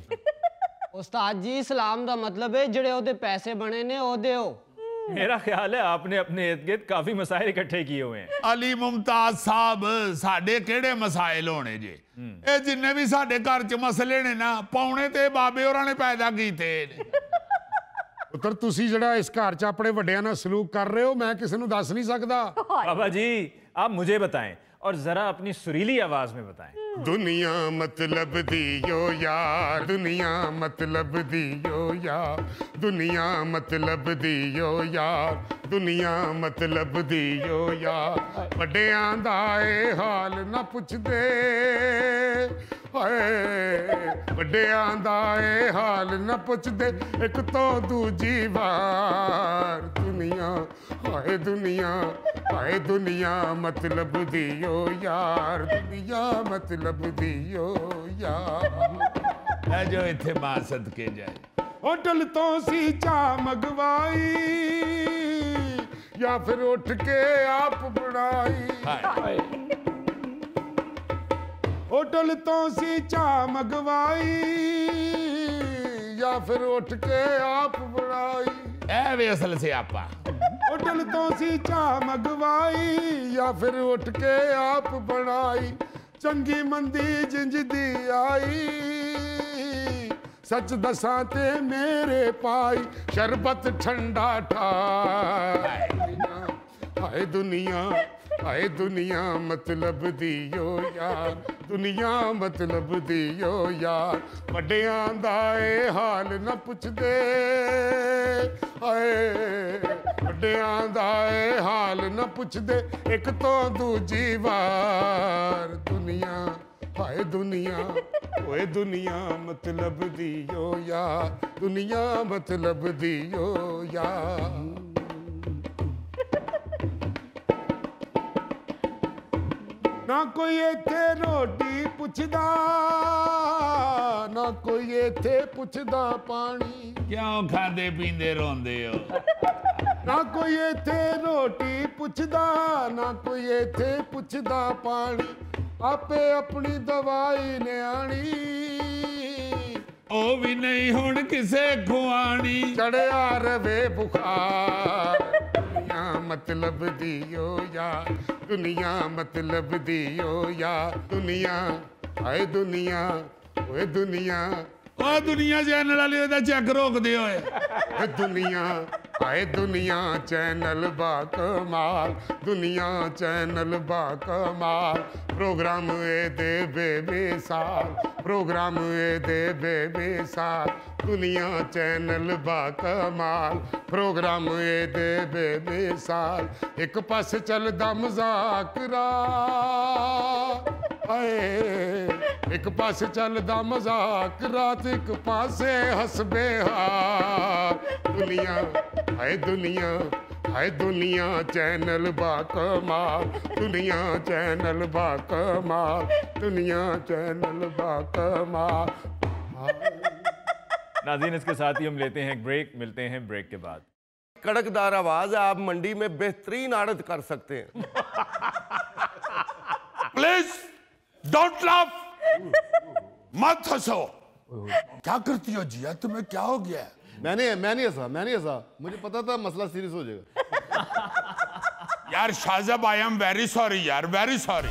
[SPEAKER 9] उस्ताद जी सलाम दा मतलब है जेड़े ओदे पैसे बने ने ओ देओ।
[SPEAKER 1] मेरा ख्याल है आपने अपने इर्द गिर्द काफी मसाइल इकट्ठे किए हुए हैं।
[SPEAKER 3] अली मुमताज साहब साडे केड़े मसाइल होने जे? ए जिन्ने भी साडे घर च मसले ने ना, पौने ते बाबे होरां ने पैदा कीते ने।
[SPEAKER 2] ਪੁੱਤਰ ਤੁਸੀਂ ਜਿਹੜਾ ਇਸ ਘਰ 'ਚ ਆਪਣੇ ਵੱਡਿਆਂ ਨਾਲ ਸਲੂਕ ਕਰ ਰਹੇ ਹੋ ਮੈਂ ਕਿਸੇ ਨੂੰ ਦੱਸ ਨਹੀਂ ਸਕਦਾ।
[SPEAKER 1] बाबा जी आप मुझे बताएं और जरा अपनी सुरीली आवाज में बताएं।
[SPEAKER 2] ਦੁਨੀਆ ਮਤਲਬ ਦੀ ਓ ਯਾਰ, ਦੁਨੀਆ ਮਤਲਬ ਦੀ ਓ ਯਾਰ, ਦੁਨੀਆ ਮਤਲਬ ਦੀ ਓ ਯਾਰ, ਦੁਨੀਆ ਮਤਲਬ ਦੀ ਓ ਯਾਰ, ਵੱਡਿਆਂ ਦਾ ਇਹ ਹਾਲ ਨਾ ਪੁੱਛਦੇ ਹਾਏ, ਵੱਡਿਆਂ ਦਾ ਇਹ ਹਾਲ ਨਾ ਪੁੱਛਦੇ ਇੱਕ ਤੋਂ ਦੂਜੀ ਵਾਰ। ਦੁਨੀਆ ਹਾਏ ਦੁਨੀਆ, ਹਾਏ ਦੁਨੀਆ ਮਤਲਬ ਦੀ ਓ ਯਾਰ, ਦੁਨੀਆ ਮਤਲਬ ਦੀ ਓ ਯਾਰ।
[SPEAKER 3] ए जो इत्थे मां सदके जाए।
[SPEAKER 2] ਹੋਟਲ ਤੋਂ ਸੀ ਚਾਹ ਮੰਗਵਾਈ ਜਾਂ ਫਿਰ ਉੱਠ ਕੇ ਆਪ ਬਣਾਈ। ਹੋਟਲ ਤੋਂ ਸੀ ਚਾਹ ਮੰਗਵਾਈ ਜਾਂ ਫਿਰ ਉੱਠ ਕੇ ਆਪ ਬਣਾਈ।
[SPEAKER 3] ए वे असल से आपा
[SPEAKER 2] ਹੋਟਲ ਤੋਂ ਸੀ ਚਾਹ ਮੰਗਵਾਈ ਜਾਂ ਫਿਰ ਉੱਠ ਕੇ ਆਪ ਬਣਾਈ। ਚੰਗੀ ਮੰਦੀ ਜਿੰਜ ਦੀ ਆਈ, ਸੱਚ ਦਸਾਂ ਤੇ ਮੇਰੇ ਪਾਈ ਸ਼ਰਬਤ ਠੰਡਾ ਠਾਈ। ਹਾਏ ਦੁਨੀਆ, ਹਾਏ ਦੁਨੀਆ ਮਤਲਬ ਦੀ ਓ ਯਾਰ, ਦੁਨੀਆ ਮਤਲਬ ਦੀ ਓ ਯਾਰ, ਵੱਡਿਆਂ ਦਾ ਇਹ ਹਾਲ ਨਾ ਪੁੱਛਦੇ ਹਾਏ, ਵੱਡਿਆਂ ਦਾ ਇਹ ਹਾਲ ਨਾ ਪੁੱਛਦੇ ਇੱਕ ਤੋਂ ਦੂਜੀ ਵਾਰ। ਦੁਨੀਆ ਹਾਏ ਦੁਨੀਆ, ਓਏ ਦੁਨੀਆ ਮਤਲਬ ਦੀ ਓ ਯਾਰ, ਦੁਨੀਆ ਮਤਲਬ ਦੀ ਓ ਯਾਰ। ਨਾ ਕੋਈ ਇੱਥੇ ਰੋਟੀ ਪੁੱਛਦਾ, ਨਾ ਕੋਈ ਇੱਥੇ ਪੁੱਛਦਾ ਪਾਣੀ।
[SPEAKER 3] क्यों खादे पींदे रोंदे हो?
[SPEAKER 2] ਨਾ ਕੋਈ ਇੱਥੇ ਰੋਟੀ ਪੁੱਛਦਾ, ਨਾ ਕੋਈ ਇੱਥੇ ਪੁੱਛਦਾ ਪਾਣੀ। ਆਪੇ ਆਪਣੀ ਦਵਾਈ ਨਿਆਣੀ,
[SPEAKER 3] ओ भी नहीं हुण किसे खुआनी।
[SPEAKER 2] ਚੜਿਆ ਰਵੇ ਬੁਖਾਰ। ਦੁਨੀਆ ਮਤਲਬ ਦੀ ਓ ਯਾਰ, ਦੁਨੀਆ ਮਤਲਬ ਦੀ ਓ ਯਾਰ, ਦੁਨੀਆ ਹਾਏ ਦੁਨੀਆ, ਓਏ ਦੁਨੀਆ,
[SPEAKER 3] ओ दुनिया चैनल वाले दा चेक रोक दे ओए।
[SPEAKER 2] ਏ ਦੁਨੀਆ हाय दुनिया चैनल बाकमाल, दुनिया चैनल बाकमाल, प्रोग्राम ए दे बेमिसाल, प्रोग्राम ए दे बेमिसाल, दुनिया चैनल बाकमाल, प्रोग्राम ए दे बेमिसाल। एक पासे चलदा मजाकरा, एक पासे चलदा मजाक रात, एक पासे हसबे हार। दुनिया हाय दुनिया, हाय दुनिया चैनल बाकमाल, दुनिया चैनल बाकमाल, दुनिया चैनल बाकमाल।
[SPEAKER 1] नाज़रीन, इसके साथ ही हम लेते हैं एक ब्रेक, मिलते हैं ब्रेक के बाद।
[SPEAKER 8] कड़कदार आवाज आप मंडी में बेहतरीन आड़त कर सकते हैं।
[SPEAKER 3] प्लीज डोंट लाफ, मत हंसो। क्या करती हो जिया, तुम्हें क्या हो गया?
[SPEAKER 4] मैं नहीं हंसा, मुझे पता था मसला सीरियस हो जाएगा।
[SPEAKER 3] यार शाहजब, आई एम वेरी सॉरी यार, वेरी सॉरी।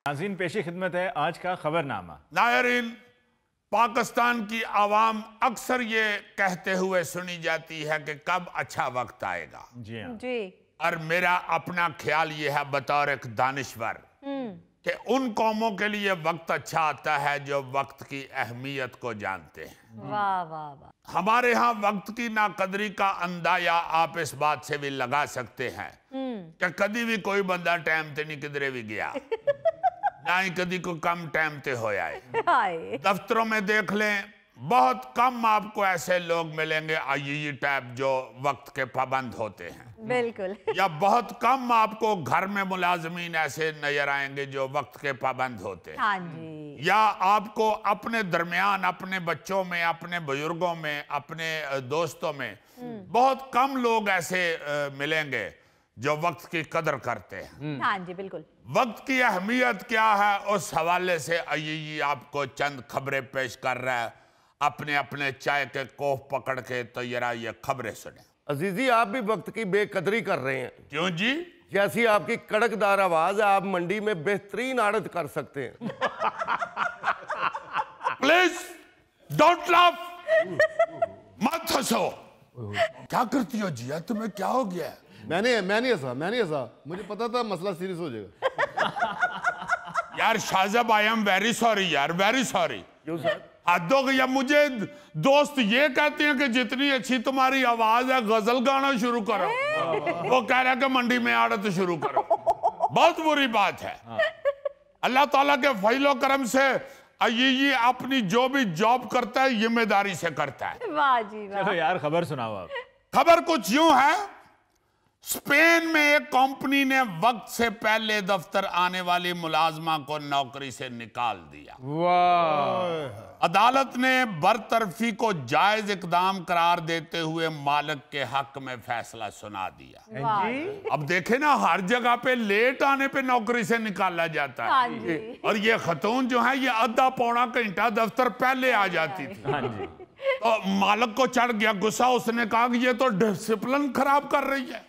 [SPEAKER 1] नाज़रीन, पेशी खिदमत है आज का खबरनामा।
[SPEAKER 3] नायरीन, पाकिस्तान की आवाम अक्सर ये कहते हुए सुनी जाती है कि कब अच्छा वक्त आएगा।
[SPEAKER 1] जी हाँ
[SPEAKER 7] जी।
[SPEAKER 3] और मेरा अपना ख्याल ये है बतौर एक दानिश्वर कि उन कौमों के लिए वक्त अच्छा आता है जो वक्त की अहमियत को जानते हैं।
[SPEAKER 7] वाह वाह वाह।
[SPEAKER 3] हमारे यहाँ वक्त की नाकदरी का अंदाजा आप इस बात से भी लगा सकते हैं कि कभी भी कोई बंदा टाइम ते नहीं किधरे भी गया, ना ही कभी को कम टाइम ते होया है। दफ्तरों में देख लें, बहुत कम आपको ऐसे लोग मिलेंगे आईई टाइप जो वक्त के पाबंद होते हैं।
[SPEAKER 7] बिल्कुल।
[SPEAKER 3] या बहुत कम आपको घर में मुलाजमीन ऐसे नजर आएंगे जो वक्त के पाबंद होते हैं।
[SPEAKER 7] हाँ जी।
[SPEAKER 3] या आपको अपने दरमियान, अपने बच्चों में, अपने बुजुर्गों में, अपने दोस्तों में बहुत कम लोग ऐसे मिलेंगे जो वक्त की कदर करते हैं।
[SPEAKER 7] हाँ जी बिल्कुल।
[SPEAKER 3] वक्त की अहमियत क्या है, उस हवाले से आईई आपको चंद खबरें पेश कर रहा है। अपने अपने चाय के कोफ पकड़ के तो जरा ये खबरें सुने।
[SPEAKER 8] अजीजी, आप भी वक्त की बेकदरी कर रहे हैं।
[SPEAKER 3] क्यों जी?
[SPEAKER 8] जैसी आपकी कड़कदार आवाज, आप मंडी में बेहतरीन आड़त कर सकते हैं।
[SPEAKER 3] प्लीज डोंट लाफ, मत हंसो। क्या करती हो जिया, तुम्हें क्या हो गया?
[SPEAKER 4] मैं नहीं हंसा, मुझे पता था मसला सीरियस हो जाएगा।
[SPEAKER 3] यार शाहजब, आई एम वेरी सॉरी यार, वेरी सॉरी।
[SPEAKER 8] क्यों सर?
[SPEAKER 3] हद हो गई। मुझे दोस्त ये कहते हैं कि जितनी अच्छी तुम्हारी आवाज है गजल गाना शुरू करो। वो कह रहा है कि मंडी में आड़त शुरू करो। बहुत बुरी बात है। अल्लाह ताला के फजलो करम से ये अपनी जो भी जॉब करता है जिम्मेदारी से करता है।
[SPEAKER 7] वाह जी वाह।
[SPEAKER 1] चलो यार, खबर सुनाओ आप।
[SPEAKER 3] खबर कुछ यूं है, स्पेन में एक कंपनी ने वक्त से पहले दफ्तर आने वाली मुलाजमा को नौकरी से निकाल दिया।
[SPEAKER 5] वाह।
[SPEAKER 3] अदालत ने बरतरफी को जायज इकदाम करार देते हुए मालिक के हक में फैसला सुना दिया। अब देखे ना, हर जगह पे लेट आने पे नौकरी से निकाला जाता है।
[SPEAKER 7] हाँ जी।
[SPEAKER 3] और ये खतून जो है ये आधा पौना घंटा दफ्तर पहले आ जाती थी।
[SPEAKER 1] हाँ जी।
[SPEAKER 3] तो मालिक को चढ़ गया गुस्सा, उसने कहा कि ये तो डिसिप्लिन खराब कर रही है,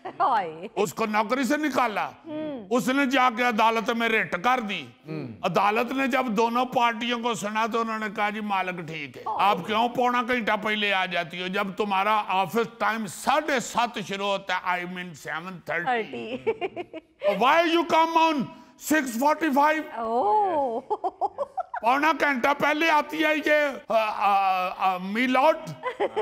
[SPEAKER 3] उसको नौकरी से निकाला। उसने जाके अदालत में रिट कर दी। अदालत ने जब दोनों पार्टियों को सुना तो उन्होंने कहा जी मालिक ठीक है, आप क्यों पौना घंटा पहले आ जाती हो जब तुम्हारा ऑफिस टाइम 7:30 शुरू होता है, I mean 7:30। Why you come on 6:45? पौना घंटा पहले आती है ये मिलॉट।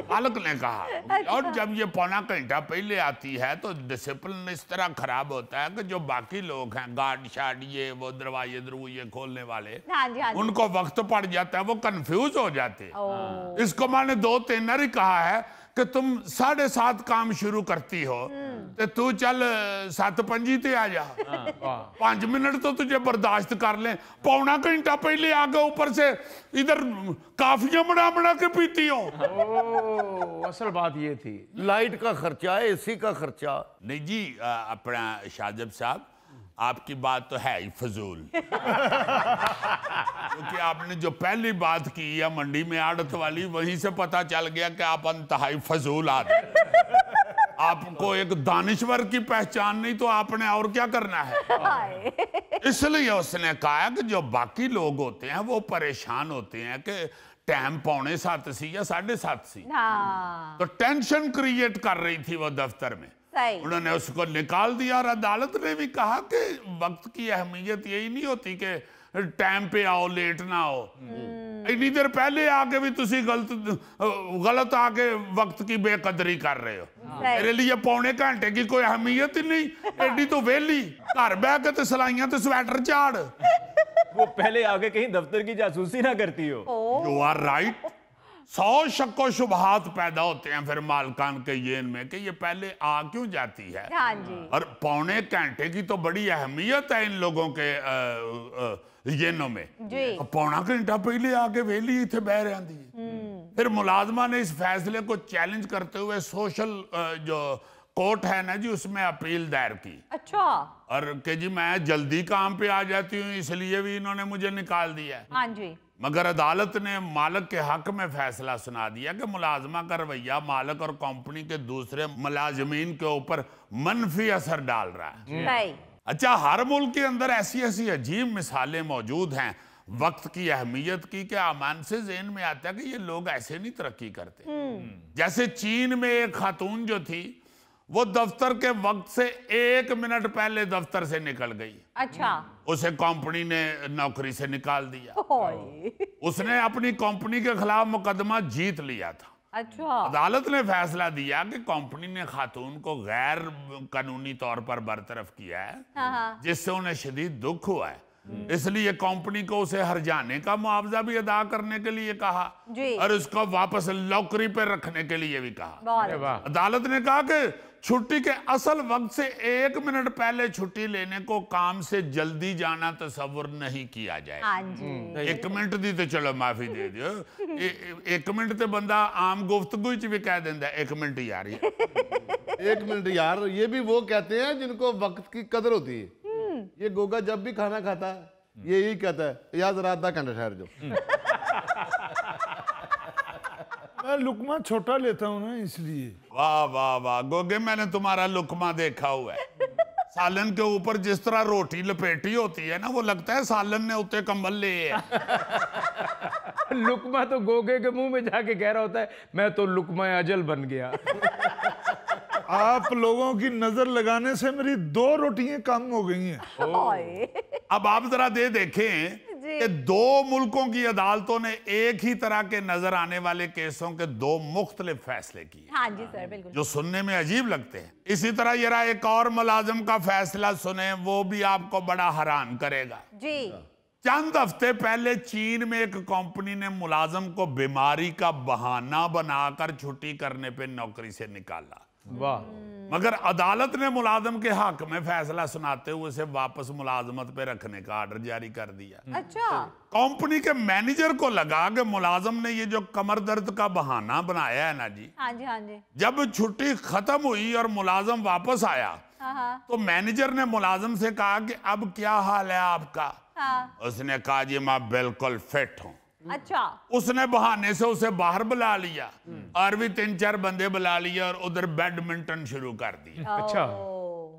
[SPEAKER 3] मालिक ने कहा मिलॉट जब ये पौना घंटा पहले आती है तो डिसिप्लिन इस तरह खराब होता है कि जो बाकी लोग हैं, गार्ड शार्ड, ये वो दरवाजे दरवाजे खोलने वाले,
[SPEAKER 7] हाँ जी, हाँ जी।
[SPEAKER 3] उनको वक्त पड़ जाता है, वो कंफ्यूज हो जाते हैं। इसको मैंने 2-3 ही कहा है कि तुम 7:30 काम शुरू करती हो तो तू चल 7:05 ते आ जा। 5 मिनट तो तुझे बर्दाश्त कर ले, पौना घंटा पहले आगे ऊपर से इधर काफियां बना बना के पीती हो।
[SPEAKER 5] असल बात ये थी,
[SPEAKER 8] लाइट का खर्चा, एसी का खर्चा।
[SPEAKER 3] नहीं जी, अपना शाहजब साहब, आपकी बात तो है ही फजूल। क्योंकि आपने जो पहली बात की है मंडी में आड़त वाली, वहीं से पता चल गया कि आप इंतहाई फजूल आदमी। आपको एक दानिश्वर की पहचान नहीं तो आपने और क्या करना है। इसलिए उसने कहा कि जो बाकी लोग होते हैं वो परेशान होते हैं कि टाइम 6:45 सी या 7:30 सी।
[SPEAKER 7] हाँ।
[SPEAKER 3] तो टेंशन क्रिएट कर रही थी वो दफ्तर में, उन्होंने उसको निकाल दिया। और अदालत ने भी कहा कि वक्त की अहमियत यही नहीं होती कि टाइम पे आओ लेट ना हो, इतनी देर पहले आके भी तुसी गलत आके वक्त की बेकदरी कर रहे हो। मेरे लिए 1.25 घंटे की कोई अहमियत ही नहीं, एडी तो वेली घर बह के ते सलाइयां ते स्वेटर झाड़।
[SPEAKER 1] वो पहले आगे कहीं दफ्तर की जासूसी ना करती हो।
[SPEAKER 3] You are right. 100 शक्को शुबहात पैदा होते हैं फिर मालकान के येन में कि ये पहले आ क्यों जाती है।
[SPEAKER 7] हाँ जी।
[SPEAKER 3] और 1.25 घंटे की तो बड़ी अहमियत है इन लोगों के येनों में। 1.25 घंटा पहले आके वेली इथे बह रही है। फिर मुलाजमा ने इस फैसले को चैलेंज करते हुए सोशल जो कोर्ट है ना जी, उसमें अपील दायर की।
[SPEAKER 7] अच्छा।
[SPEAKER 3] और कि जी मैं जल्दी काम पे आ जाती हूँ इसलिए भी इन्होंने मुझे निकाल दिया।
[SPEAKER 7] हाँ जी।
[SPEAKER 3] मगर अदालत ने मालिक के हक में फैसला सुना दिया कि मुलाजमा का रवैया मालिक और कंपनी के दूसरे मुलाजमीन के ऊपर मनफी असर डाल रहा है। अच्छा, हर मुल्क के अंदर ऐसी ऐसी अजीब मिसालें मौजूद हैं वक्त की अहमियत की कि आमान से ज़हन में आता है कि ये लोग ऐसे नहीं तरक्की करते। जैसे चीन में एक खातून जो थी वो दफ्तर के वक्त से 1 मिनट पहले दफ्तर से निकल गई।
[SPEAKER 7] अच्छा।
[SPEAKER 3] उसे कंपनी ने नौकरी से निकाल दिया। उसने अपनी कंपनी के खिलाफ मुकदमा जीत लिया था।
[SPEAKER 7] अच्छा।
[SPEAKER 3] अदालत ने फैसला दिया कि कंपनी ने खातून को गैर कानूनी तौर पर बरतरफ किया है, जिससे उन्हें शदीद दुख हुआ है। इसलिए कंपनी को उसे हर्जाने का मुआवजा भी अदा करने के लिए कहा और उसको वापस नौकरी पर रखने के लिए भी कहा। अदालत ने कहा कि छुट्टी के असल वक्त से 1 मिनट पहले छुट्टी लेने को काम से जल्दी जाना तस्वुर नहीं किया जाए। 1 मिनट दी तो चलो माफी दे दियो, 1 मिनट तो बंदा आम गुफ्तगू च भी कह देता है 1 मिनट यार।
[SPEAKER 4] 1 मिनट यार, ये भी वो कहते हैं जिनको वक्त की कदर होती है। ये गोगा जब भी खाना खाता है यही कहता है यार जरा आधा घंटा ठहर जाओ।
[SPEAKER 6] मैं लुकमा छोटा लेता हूँ ना इसलिए।
[SPEAKER 3] वाह वाह वाह गोगे, मैंने तुम्हारा लुकमा देखा हुआ है। सालन के ऊपर जिस तरह रोटी लपेटी होती है ना, वो लगता है सालन ने उत्ते कंबल ले है।
[SPEAKER 5] लुकमा तो गोगे के मुंह में जाके कह रहा होता है मैं तो लुकमा अजल बन गया।
[SPEAKER 6] आप लोगों की नजर लगाने से मेरी 2 रोटियां कम हो गई हैं।
[SPEAKER 3] अब आप जरा देखें कि 2 मुल्कों की अदालतों ने एक ही तरह के नजर आने वाले केसों के 2 मुख्तलिफ फैसले किए।
[SPEAKER 7] हाँ जी सर, बिल्कुल।
[SPEAKER 3] जो सुनने में अजीब लगते हैं। इसी तरह जरा एक और मुलाजिम का फैसला सुने, वो भी आपको बड़ा हैरान करेगा
[SPEAKER 7] जी।
[SPEAKER 3] चंद हफ्ते पहले चीन में एक कंपनी ने मुलाजिम को बीमारी का बहाना बनाकर छुट्टी करने पे नौकरी से निकाला।
[SPEAKER 5] वाह।
[SPEAKER 3] मगर अदालत ने मुलाजिम के हक में फैसला सुनाते हुए उसे वापस मुलाजमत पे रखने का आर्डर जारी कर दिया।
[SPEAKER 7] अच्छा।
[SPEAKER 3] कंपनी के मैनेजर को लगा कि मुलाजिम ने ये जो कमर दर्द का बहाना बनाया है ना जी,
[SPEAKER 7] हाँ जी हाँ जी।
[SPEAKER 3] जब छुट्टी खत्म हुई और मुलाजिम वापस आया तो मैनेजर ने मुलाजिम से कहा कि अब क्या हाल है आपका। उसने कहा जी मैं बिल्कुल फिट हूँ।
[SPEAKER 7] अच्छा।
[SPEAKER 3] उसने बहाने से उसे बाहर बुला लिया और भी 3-4 बंदे बुला लिए और उधर बैडमिंटन शुरू कर दिया।
[SPEAKER 5] अच्छा।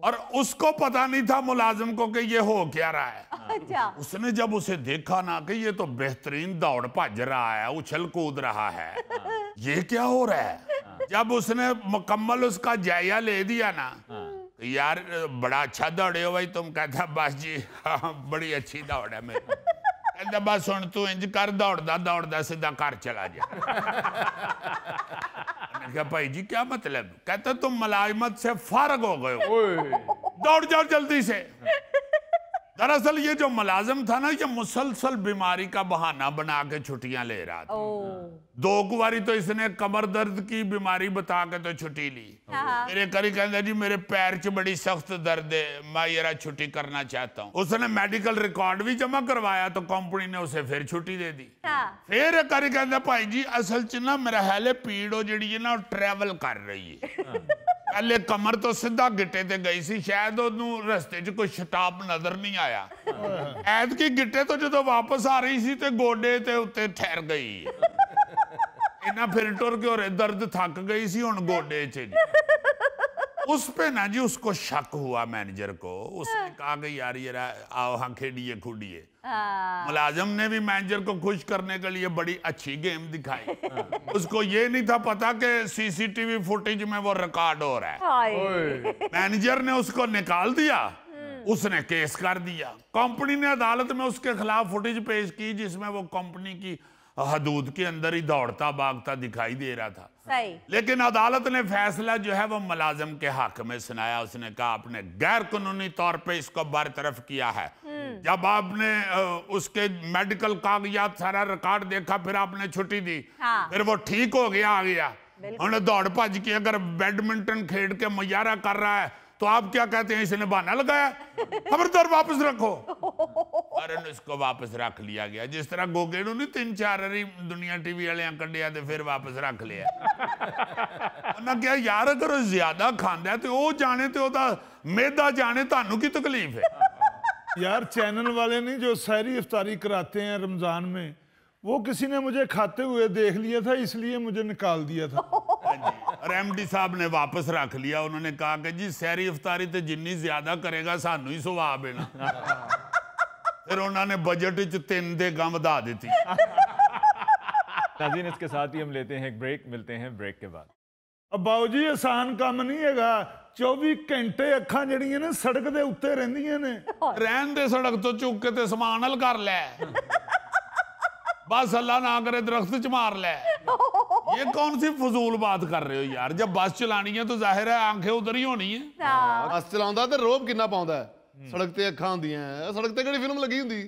[SPEAKER 3] और उसको पता नहीं था मुलाजिम को कि ये हो क्या रहा है।
[SPEAKER 7] अच्छा।
[SPEAKER 3] उसने जब उसे देखा ना कि ये तो बेहतरीन दौड़ भज रहा है, उछल कूद रहा है, ये क्या हो रहा है। जब उसने मुकम्मल उसका जायजा ले दिया ना, यार बड़ा अच्छा दौड़े हो भाई तुम। कहता बस जी हाँ, बड़ी अच्छी दौड़ है मेरी। बस सुन तू इंज कर दौड़दा दौड़दा सीधा घर चला जा। क्या भाई जी क्या मतलब। कहता तुम मुलाजमत से फारग हो गए हो, दौड़ जाओ जल्दी से। दरअसल ये जो मुलाजिम था ना, ये मुसलसल बीमारी का बहाना बना के छुट्टियां ले रहा था। 2 बारी तो इसने कमर दर्द की बीमारी बता के तो छुट्टी ली। मेरे करी कहता जी मेरे पैर च बड़ी सख्त दर्द है, मैं ये छुट्टी करना चाहता हूँ। उसने मेडिकल रिकॉर्ड भी जमा करवाया तो कंपनी ने उसे फिर छुट्टी दे दी। फिर करी कहता भाई जी असल च ना मेरा हैले पीड़ जी ना ट्रैवल कर रही है। पहले कमर तो सीधा गिट्टे ते गई सी, शायद ਉਹਨੂੰ रस्ते च कोई शताब नजर नहीं आया। ऐद की गिट्टे तो जो वापस आ रही सी ते गोडे ते उत्ते ठहर गई। इना फिर टुर के और दर्द थक गई सी हुण गोडे च। उस पे ना जी उसको शक हुआ मैनेजर को। उसने कहा कि यार ये आओ हाँ खेलिए कूदिए। मुलाजिम ने भी मैनेजर को खुश करने के लिए बड़ी अच्छी गेम दिखाई। उसको ये नहीं था पता कि सीसीटीवी फुटेज में वो रिकॉर्ड हो रहा है। मैनेजर ने उसको निकाल दिया, उसने केस कर दिया। कंपनी ने अदालत में उसके खिलाफ फुटेज पेश की जिसमें वो कंपनी की हदूद के अंदर ही दौड़ता भागता दिखाई दे रहा था।
[SPEAKER 7] सही।
[SPEAKER 3] लेकिन अदालत ने फैसला जो है वो मुलाजिम के हक में सुनाया। उसने कहा आपने गैर कानूनी तौर पे इसको बरतरफ किया है। जब आपने उसके मेडिकल कागजात सारा रिकॉर्ड देखा, फिर आपने छुट्टी दी, फिर वो ठीक हो गया, आ गया, उन्हें दौड़ भज के अगर बैडमिंटन खेल के मुजाहरा कर रहा है तो आप क्या कहते हैं इसने बहाना लगाया, खबरदार वापस रखो। और इसको वापस रख लिया गया। जिस तरह गोगे नूं नहीं 3-4 वारी दुनिया टीवी वाले कढ़िया ते फिर वापस रख लिया। उन्हें क्या यार अगर ज्यादा खांदा है तो वो जाने तो ओदा मेदा जाने, तानू की तकलीफ है।
[SPEAKER 6] यार चैनल वाले नहीं जो सहरी इफ्तारी कराते हैं रमजान में, वो किसी ने मुझे खाते हुए देख लिया था इसलिए मुझे निकाल दिया था।
[SPEAKER 3] और एमडी साहब ने वापस रख लिया। उन्होंने कहा कि जी सहरी इफ्तारी तो जिन्नी ज्यादा करेगा सानू ही सवाब है ना। फिर उन्होंने बजट 3 दे गम दा दी।
[SPEAKER 1] नाज़रीन इसके साथ ही हम लेते हैं एक ब्रेक, मिलते हैं ब्रेक के बाद।
[SPEAKER 6] अब बाबू जी आसान काम नहीं हैगा, 24 घंटे अखां जड़ियां ने सड़क दे उत्ते रहिंदियां ने।
[SPEAKER 3] रहन दे सड़क तो चुक के ते समान हल कर ले, बस अल्लाह ना करे दरख्त च मार ले। ये कौन सी फजूल बात कर रहे हो यार? जब बस चलानी है तो जाहिर है आंखें उधर ही होनी है।
[SPEAKER 4] बस चलाਉਂਦਾ ਤੇ ਰੋਬ ਕਿੰਨਾ ਪਾਉਂਦਾ ਹੈ, ਸੜਕ ਤੇ ਅੱਖਾਂ ਹੁੰਦੀਆਂ, ਸੜਕ ਤੇ ਕਿਹੜੀ ਫਿਲਮ ਲੱਗੀ ਹੁੰਦੀ।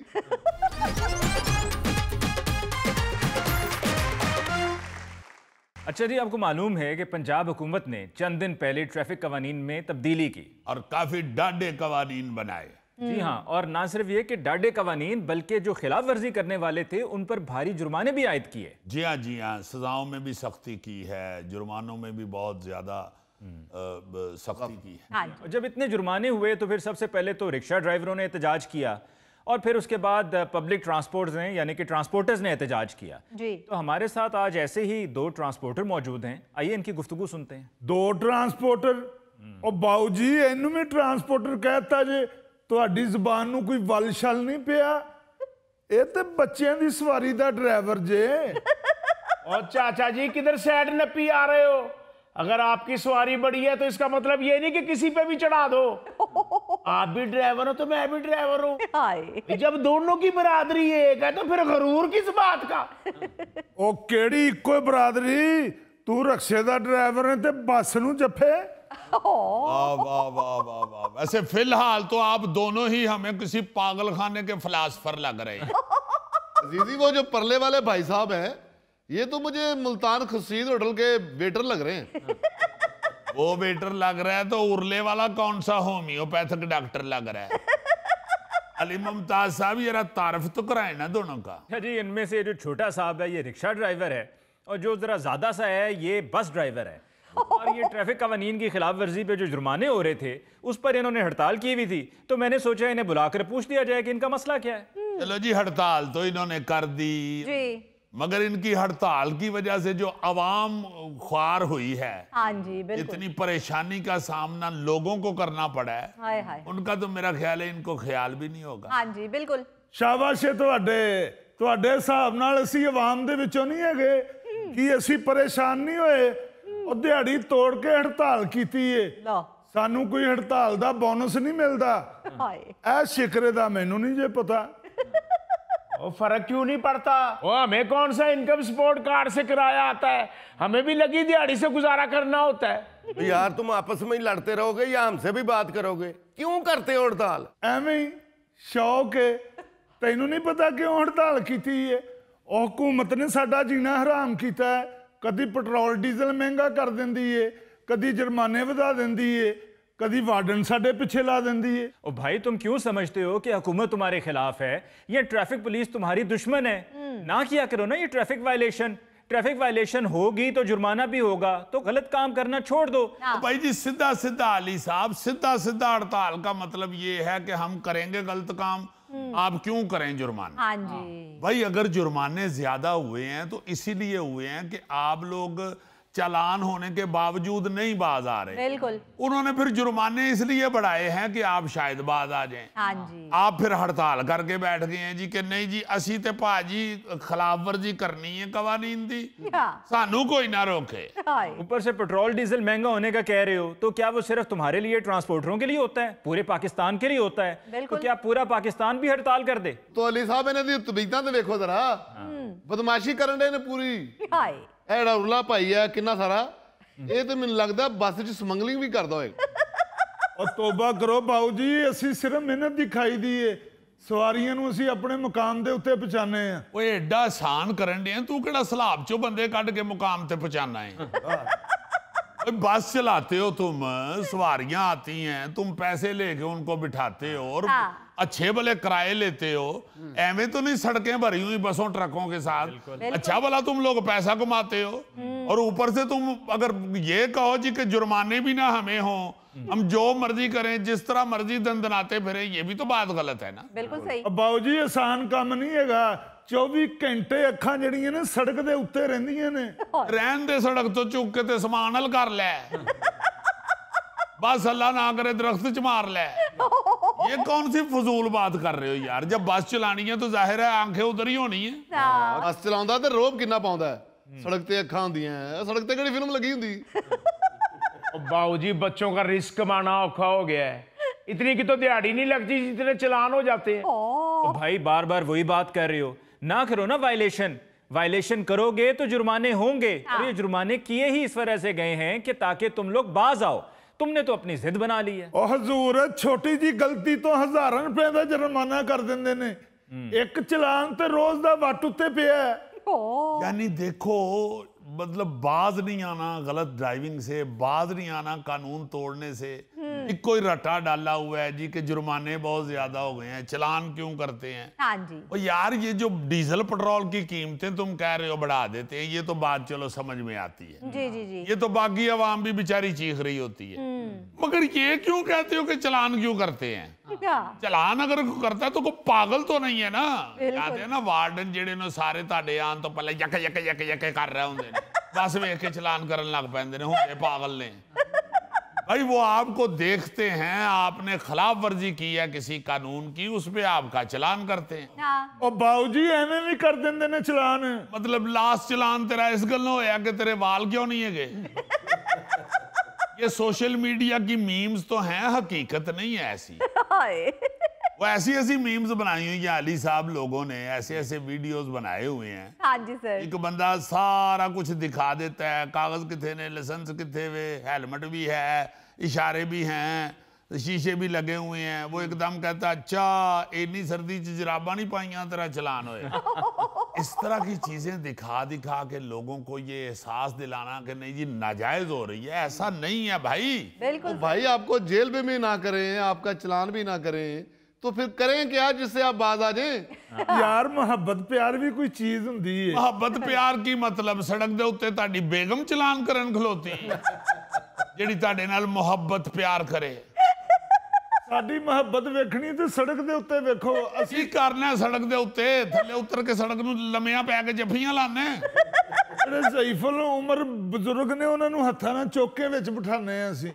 [SPEAKER 1] अच्छा जी, आपको मालूम है कि पंजाब हुकूमत ने चंद दिन पहले ट्रैफिक कवानीन में तब्दीली की
[SPEAKER 3] और काफी डाढ़े कवानीन बनाए।
[SPEAKER 1] जी हाँ, और ना सिर्फ ये कि डाढ़े कवानीन बल्कि जो खिलाफ वर्जी करने वाले थे उन पर भारी जुर्माने भी आयद किए।
[SPEAKER 3] जी हाँ, सजाओं में भी सख्ती की है, जुर्मानों में भी बहुत ज्यादा सख्ती की है।
[SPEAKER 1] जब इतने जुर्माने हुए तो फिर सबसे पहले तो रिक्शा ड्राइवरों ने एहतजाज किया और फिर उसके बाद पब्लिक ट्रांसपोर्ट ने यानी कि ट्रांसपोर्टर्स ने एहतजाज किया
[SPEAKER 7] जी।
[SPEAKER 1] तो हमारे साथ आज ऐसे ही 2 ट्रांसपोर्टर मौजूद हैं, आइए इनकी गुफ्तगू सुनते हैं।
[SPEAKER 6] 2 ट्रांसपोर्टर और बाऊ जी इनू भी ट्रांसपोर्टर कहता जे, ਤੁਹਾਡੀ ਜ਼ਬਾਨ ਨੂੰ ਕੋਈ ਵਲ ਛਲ ਨਹੀਂ ਪਿਆ? ਇਹ ਤੇ ਬੱਚਿਆਂ ਦੀ ਸਵਾਰੀ ਦਾ ਡਰਾਈਵਰ ਜੇ।
[SPEAKER 5] और चाचा जी किधर साइड नपी आ रहे हो? अगर आपकी सवारी बड़ी है तो इसका मतलब ये नहीं कि किसी पे भी चढ़ा दो। आप भी ड्राइवर हो तो मैं भी ड्राइवर हूँ। जब दोनों की बरादरी एक है तो फिर गरूर किस बात का?
[SPEAKER 6] ओ केड़ी इको बरादरी? तू रक्शे दा ड्राइवर है ते बस नूं जफे।
[SPEAKER 3] वाह वाह वाह वाह वाह। वैसे फिलहाल तो आप दोनों ही हमें किसी पागल खाने के फिलासफर लग रहे हैं।
[SPEAKER 4] अजीजी वो जो परले वाले भाई साहब हैं, ये तो मुझे मुल्तान खसीद होटल के वेटर लग रहे हैं।
[SPEAKER 3] वो वेटर लग रहा है तो उरले वाला कौन सा होम्योपैथिक डॉक्टर लग रहा है? अली मुमताज साहब जरा तारफ तो कराए ना दोनों का।
[SPEAKER 1] जी, इनमें से जो छोटा साहब है ये रिक्शा ड्राइवर है और जो जरा ज्यादा सा है ये बस ड्राइवर है। और ये ट्रैफिक कवानीन की खिलाफ वर्जी पे जो जुर्माने हो रहे थे उस पर इन्होंने हड़ताल की हुई थी, तो मैंने सोचा इन्हें बुलाकर पूछ लिया जाए कि इनका मसला क्या है।
[SPEAKER 3] चलो जी, हड़ताल तो इन्होंने कर दी
[SPEAKER 7] जी।
[SPEAKER 3] मगर इनकी हड़ताल की वजह से जो अवाम ख्वार हुई है,
[SPEAKER 7] हाँ जी बिल्कुल,
[SPEAKER 3] इतनी परेशानी का सामना लोगों को करना पड़ा है,
[SPEAKER 7] हाय हाय,
[SPEAKER 3] उनका तो मेरा ख्याल है इनको ख्याल भी नहीं होगा।
[SPEAKER 7] हाँ जी बिल्कुल।
[SPEAKER 6] शाबाश है ਤੁਹਾਡੇ ਹਿਸਾਬ ਨਾਲ ਅਸੀਂ ਆਵਾਮ ਦੇ ਵਿੱਚੋਂ ਨਹੀਂ ਹੈਗੇ ਕਿ ਅਸੀਂ ਪਰੇਸ਼ਾਨ ਨਹੀਂ ਹੋਏ। ਉਹ ਦਿਹਾੜੀ ਤੋੜ ਕੇ ਹੜਤਾਲ ਕੀਤੀ ਏ, ਸਾਨੂੰ ਕੋਈ ਹੜਤਾਲ ਦਾ ਬੋਨਸ नहीं मिलता। ਇਹ ਸ਼ਿਕਰੇ ਦਾ ਮੈਨੂੰ नहीं जे पता।
[SPEAKER 5] फर्क क्यों नहीं पड़ता? हमें कौन सा इनकम सपोर्ट कार्ड से किराया आता है? हमें भी लगी दिहाड़ी से गुजारा करना होता है।
[SPEAKER 8] यार तुम आपस में ही लड़ते रहोगे या हमसे भी बात करोगे? क्यों करते हो हड़ताल?
[SPEAKER 6] ਐਵੇਂ ਹੀ ਸ਼ੌਕ ਹੈ, ਤੈਨੂੰ नहीं पता क्यों हड़ताल ਕੀਤੀ है? ਉਹ हुकूमत ने साडा जीना हराम ਕੀਤਾ है। कदी पेट्रोल डीजल महंगा कर देंदी है, कदी जुर्माने वधा देंदी है, कदी वार्डन साडे पीछे ला देंदी है।
[SPEAKER 1] ओ भाई, तुम क्यों समझते हो कि हुकूमत तुम्हारे खिलाफ है या ट्रैफिक पुलिस तुम्हारी दुश्मन है? ना किया करो ना ये ट्रैफिक वायलेशन। ट्रैफिक वायलेशन होगी तो जुर्माना भी होगा, तो गलत काम करना छोड़ दो।
[SPEAKER 3] भाई जी सीधा सीधा अली साहब, सीधा सीधा हड़ताल का मतलब ये है कि हम करेंगे गलत काम, आप क्यों करें जुर्माना?
[SPEAKER 7] हाँ जी
[SPEAKER 3] भाई अगर जुर्माने ज्यादा हुए हैं तो इसीलिए हुए हैं कि आप लोग चालान होने के बावजूद नहीं बाज आ रहे,
[SPEAKER 7] बिल्कुल,
[SPEAKER 3] उन्होंने फिर जुर्माने इसलिए बढ़ाए हैं कि आप शायद बाज आ जाएं।
[SPEAKER 7] हाँ जी।
[SPEAKER 3] आप फिर हड़ताल करके बैठ गए हैं जी कि नहीं जी असी ते भाजी खिलाफ वर्जी करनी है कवानीन दी, सानू कोई ना रोके।
[SPEAKER 1] ऊपर से पेट्रोल डीजल महंगा होने का कह रहे हो, तो क्या वो सिर्फ तुम्हारे लिए ट्रांसपोर्टरों के लिए होता है? पूरे पाकिस्तान के लिए होता है? तो क्या पूरा पाकिस्तान भी हड़ताल कर दे?
[SPEAKER 4] तो अली साहब इन्हें तबीयतां ते देखो जरा, बदमाशी करन दे ने पूरी। एड़ा उरला पाई है कितना सारा, ये तो मैंने लगता बस च समगलिंग भी करदा होएगा।
[SPEAKER 6] और तौबा करो बाऊ जी, असी सिर्फ मेहनत दिखाई दी है, सवारियां नूं असी अपने मुकाम दे उत्ते पहुंचाने हैं।
[SPEAKER 3] ओए एडा आसान करन दे, तू केड़ा सलाब चो बंदे कट के मुकाम ते पहुंचाना है? बस चलाते हो तुम, सवारियां आती हैं, तुम पैसे लेके उनको बिठाते हो और अच्छे भले किराए लेते हो, एवं तो नहीं सड़कें भरी हुई बसों ट्रकों के साथ। अच्छा भला तुम लोग पैसा कमाते हो, और ऊपर से तुम अगर ये कहो जी कि जुर्माने भी ना हमें हो, हम जो मर्जी करें, जिस तरह मर्जी दंदनाते फिरे, ये भी तो बात गलत है ना।
[SPEAKER 7] बिल्कुल सही।
[SPEAKER 6] बाऊ जी आसान काम नहीं हैगा, 24 घंटे अखां जड़ियां ने सड़क दे उत्ते रहंदियां ने।
[SPEAKER 3] रहन दे सड़क तो चुक के ते समान हल कर ले, बस अल्लाह ना करे दरख्त च मार ले। ये कौन सी फजूल बात कर रहे हो यार? जब बस चलानी है तो जाहिर है आंखें उधर ही होनी है।
[SPEAKER 4] बस चलाਉਂਦਾ ਤੇ ਰੋਬ ਕਿੰਨਾ ਪਾਉਂਦਾ ਹੈ, सड़क ते ਅੱਖਾਂ ਹੁੰਦੀਆਂ, सड़क ते ਕਿਹੜੀ ਫਿਲਮ ਲੱਗੀ ਹੁੰਦੀ।
[SPEAKER 5] बाबूजी बच्चों का रिस्क कमाना औखा हो गया है, इतनी की तो दिहाड़ी नहीं लगती जितने चलान हो जाते हैं।
[SPEAKER 1] तो भाई बार बार वही बात कर रहे हो, ना करो ना वायलेशन। वायलेशन करोगे तो जुर्माने होंगे, और ये जुर्माने किए ही इस वजह से गए हैं कि ताकि तुम लोग बाज आओ। तुमने तो अपनी जिद बना ली है।
[SPEAKER 6] ओ हजूर, छोटी जी गलती तो हजारां रुपए का जुर्माना कर देंदे ने, एक चलान ते रोज दा वट उत्ते पिया है।
[SPEAKER 3] यानी देखो, मतलब बाज नहीं आना गलत ड्राइविंग से, बाज नहीं आना कानून तोड़ने से, कोई रटा डाला हुआ है जी कि जुर्माने बहुत ज्यादा हो गए हैं, चलान क्यों करते हैं?
[SPEAKER 7] हाँ जी।
[SPEAKER 3] और यार ये जो डीजल पेट्रोल की कीमतें तुम कह रहे हो बढ़ा देते हैं, ये तो बात चलो समझ में आती है।
[SPEAKER 7] जी जी जी।
[SPEAKER 3] ये तो बाकी आवाम भी बेचारी चीख रही होती है, मगर ये क्यों कहते हो कि चलान क्यों करते हैं? चलान अगर करता है तो कोई पागल तो नहीं है ना। याद है ना वार्डन जेड़े ने सारे ताड़े आन तो पहले यक यक यक यक कर रहे होंगे, बस वेख के चलान करन लग पैंदे ने, होंगे पागल ने। भाई वो आपको देखते हैं, आपने खिलाफ वर्जी की है किसी कानून की, उस पे आपका चलान करते हैं।
[SPEAKER 6] और बाऊजी एवं भी कर देंदे ने चलान।
[SPEAKER 3] मतलब लास्ट चलान तेरा इस गल होया कि तेरे वाल क्यों नहीं है गए? ये सोशल मीडिया की मीम्स तो हैं, हकीकत नहीं है ऐसी। वो ऐसी ऐसी मीम्स बनाई हुई है अली साहब लोगों ने, ऐसे ऐसे वीडियोस बनाए हुए हैं।
[SPEAKER 7] हाँ जी सर।
[SPEAKER 3] एक बंदा सारा कुछ दिखा देता है, कागज किथे ने, लाइसेंस किथे वे, हेलमेट भी है, इशारे भी हैं, शीशे भी लगे हुए हैं। वो एकदम कहता अच्छा इतनी सर्दी च जराबा नहीं पाइया तेरा चलान होए। इस तरह की चीजें दिखा दिखा के लोगों को ये एहसास दिलाना कि नहीं जी नाजायज हो रही है, ऐसा नहीं है भाई।
[SPEAKER 4] बिल्कुल भाई, आपको जेल में भी ना करें, आपका चलान भी ना करें, तो फिर करें क्या जिससे आप बाज आ जाएं?
[SPEAKER 6] यार मोहब्बत प्यार भी कोई चीज हुंदी है।
[SPEAKER 3] मोहब्बत प्यार की मतलब सड़क दे उत्ते ताड़ी बेगम चलान करन खलोती जेड़ी ताड़े नाल मोहब्बत प्यार करे।
[SPEAKER 6] साडी मोहब्बत वेखनी ते सड़क दे उत्ते वेखो।
[SPEAKER 3] ਅਸੀਂ ਕਰਨਾ सड़क दे उत्ते, थल्ले उतर के सड़क ਨੂੰ ਲੰਮਿਆਂ ਪੈ ਕੇ ਜੱਫੀਆਂ ਲਾਣੇ।
[SPEAKER 6] ਜਿਹੜੇ ਜ਼ਈਫੁਲ ਉਮਰ ਬਜ਼ੁਰਗ ਨੇ ਉਹਨਾਂ ਨੂੰ ਹੱਥਾਂ ਨਾਲ ਚੁੱਕ ਕੇ ਵਿੱਚ ਬਿਠਾਣੇ ਆ ਅਸੀਂ।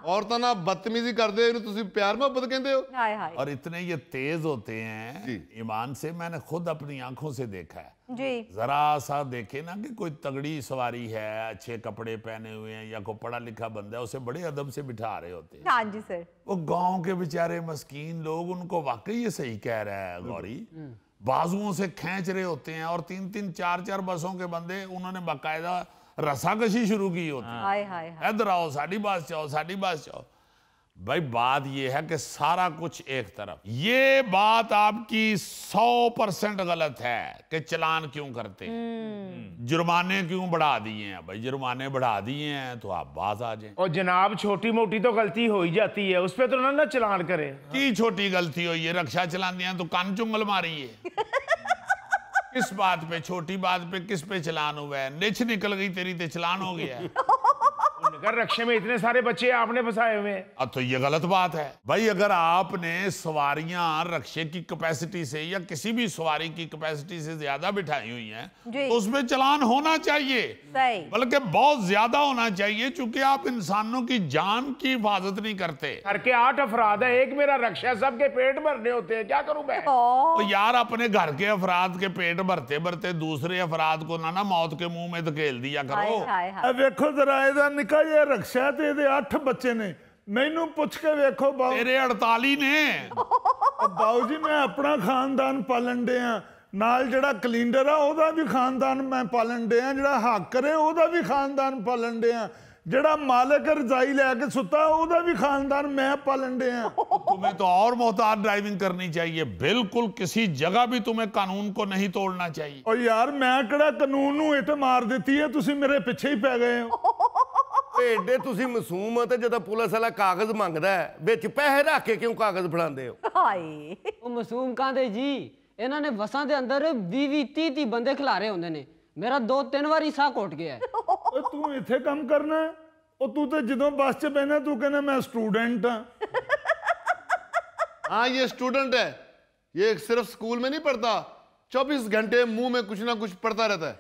[SPEAKER 4] औरतां ना बदतमीजी करदे इहनूं तुसीं प्यार मोहब्बत कहंदे हो।
[SPEAKER 7] हाय हाय।
[SPEAKER 3] और इतने ये तेज होते हैं ईमान से, मैंने खुद अपनी आंखों से देखा है
[SPEAKER 7] जी।
[SPEAKER 3] जरा सा देखे ना कि कोई तगड़ी सवारी है, अच्छे कपड़े पहने हुए हैं, या कोई पढ़ा लिखा बंदा है, उसे बड़े अदब से बिठा रहे होते हैं।
[SPEAKER 7] हाँ जी सर।
[SPEAKER 3] वो गांव के बेचारे मस्कीन लोग, उनको वाकई ये सही कह रहा है गौरी, बाजुओं से खींच रहे होते हैं, और 3-3 4-4 बसों के बंदे उन्होंने बाकायदा रसाकशी शुरू की होती है। इधर आओ, साड़ी बस जाओ, साड़ी बस जाओ। भाई बात ये है कि सारा कुछ एक तरफ, ये बात आपकी 100% गलत है कि चलान क्यों करते हैं, जुर्माने क्यों बढ़ा दिए हैं। भाई जुर्माने बढ़ा दिए हैं तो आप बाज आ जाएं।
[SPEAKER 5] और जनाब छोटी मोटी तो गलती हो ही जाती है, उस पे तो ना चलान करे।
[SPEAKER 3] की छोटी गलती हो, ये रक्षा चलान दिया तो कान चुंगल मारी है। किस बात पे, छोटी बात पे किस पे चलान हुआ है? निच निकल गई तेरी ते चलान हो गया है।
[SPEAKER 5] अगर रक्षे में इतने सारे बच्चे आपने फंसाए हुए हैं,
[SPEAKER 3] अब तो ये गलत बात है भाई। अगर आपने सवारियां रक्षे की कैपेसिटी से या किसी भी सवारी की कैपेसिटी से ज्यादा बिठाई हुई हैं तो उसमें चालान होना चाहिए, बल्कि बहुत ज्यादा होना चाहिए, क्योंकि आप इंसानों की जान की हिफाजत नहीं करते।
[SPEAKER 5] घर के 8 अफराद है, एक मेरा रक्षा, सबके पेट भरने होते हैं, क्या करूं मैं?
[SPEAKER 3] तो यार अपने घर के अफराद के पेट भरते भरते दूसरे अफराद को ना मौत के मुंह में धकेल दिया करो।
[SPEAKER 6] वेखो जरा एदा निका ये रक्षा ते एदे 8 बच्चे ने, मैनू पूछ के वेखो बाऊ
[SPEAKER 3] तेरे 48 ने।
[SPEAKER 6] बाऊ जी मैं अपना खानदान पालन डे हां, नाल जड़ा कलिंडर आ ओदा भी खानदान मैं पालन डे हां, जड़ा हाकर है ओदा भी खानदान पालन डे हां, जड़ा मालिक रजाई लैके सुता ओदा भी खानदान मैं पालन डे हां।
[SPEAKER 3] तुम्हें तो और मोहतात ड्राइविंग करनी चाहिए, बिल्कुल किसी जगह भी तुम्हें कानून को नहीं तोड़ना चाहिए।
[SPEAKER 6] और यार मैं केड़ा कानून नूं इट मार देती है, तुसी मेरे पीछे ही पै गए हो।
[SPEAKER 8] एडे तुसी मासूम हो ते जदा पुलिस वाला कागज मंगदा है विच पैसे रख के क्यों कागज फड़ांदे हो?
[SPEAKER 9] हाय ओ मासूम कांदे जी, इन्हां ने बसां दे अंदर 20-30 बंदे खिलारे होंदे ने, मेरा 2-3 बार साह घोट गया है।
[SPEAKER 6] तू इथे काम करना है, और तू तो जदों बस च बहना तू कहना मैं स्टूडेंट हां।
[SPEAKER 4] हाँ ये स्टूडेंट है, ये सिर्फ स्कूल में नहीं पढ़ता, 24 घंटे मुंह में कुछ ना कुछ पढ़ता रहता है।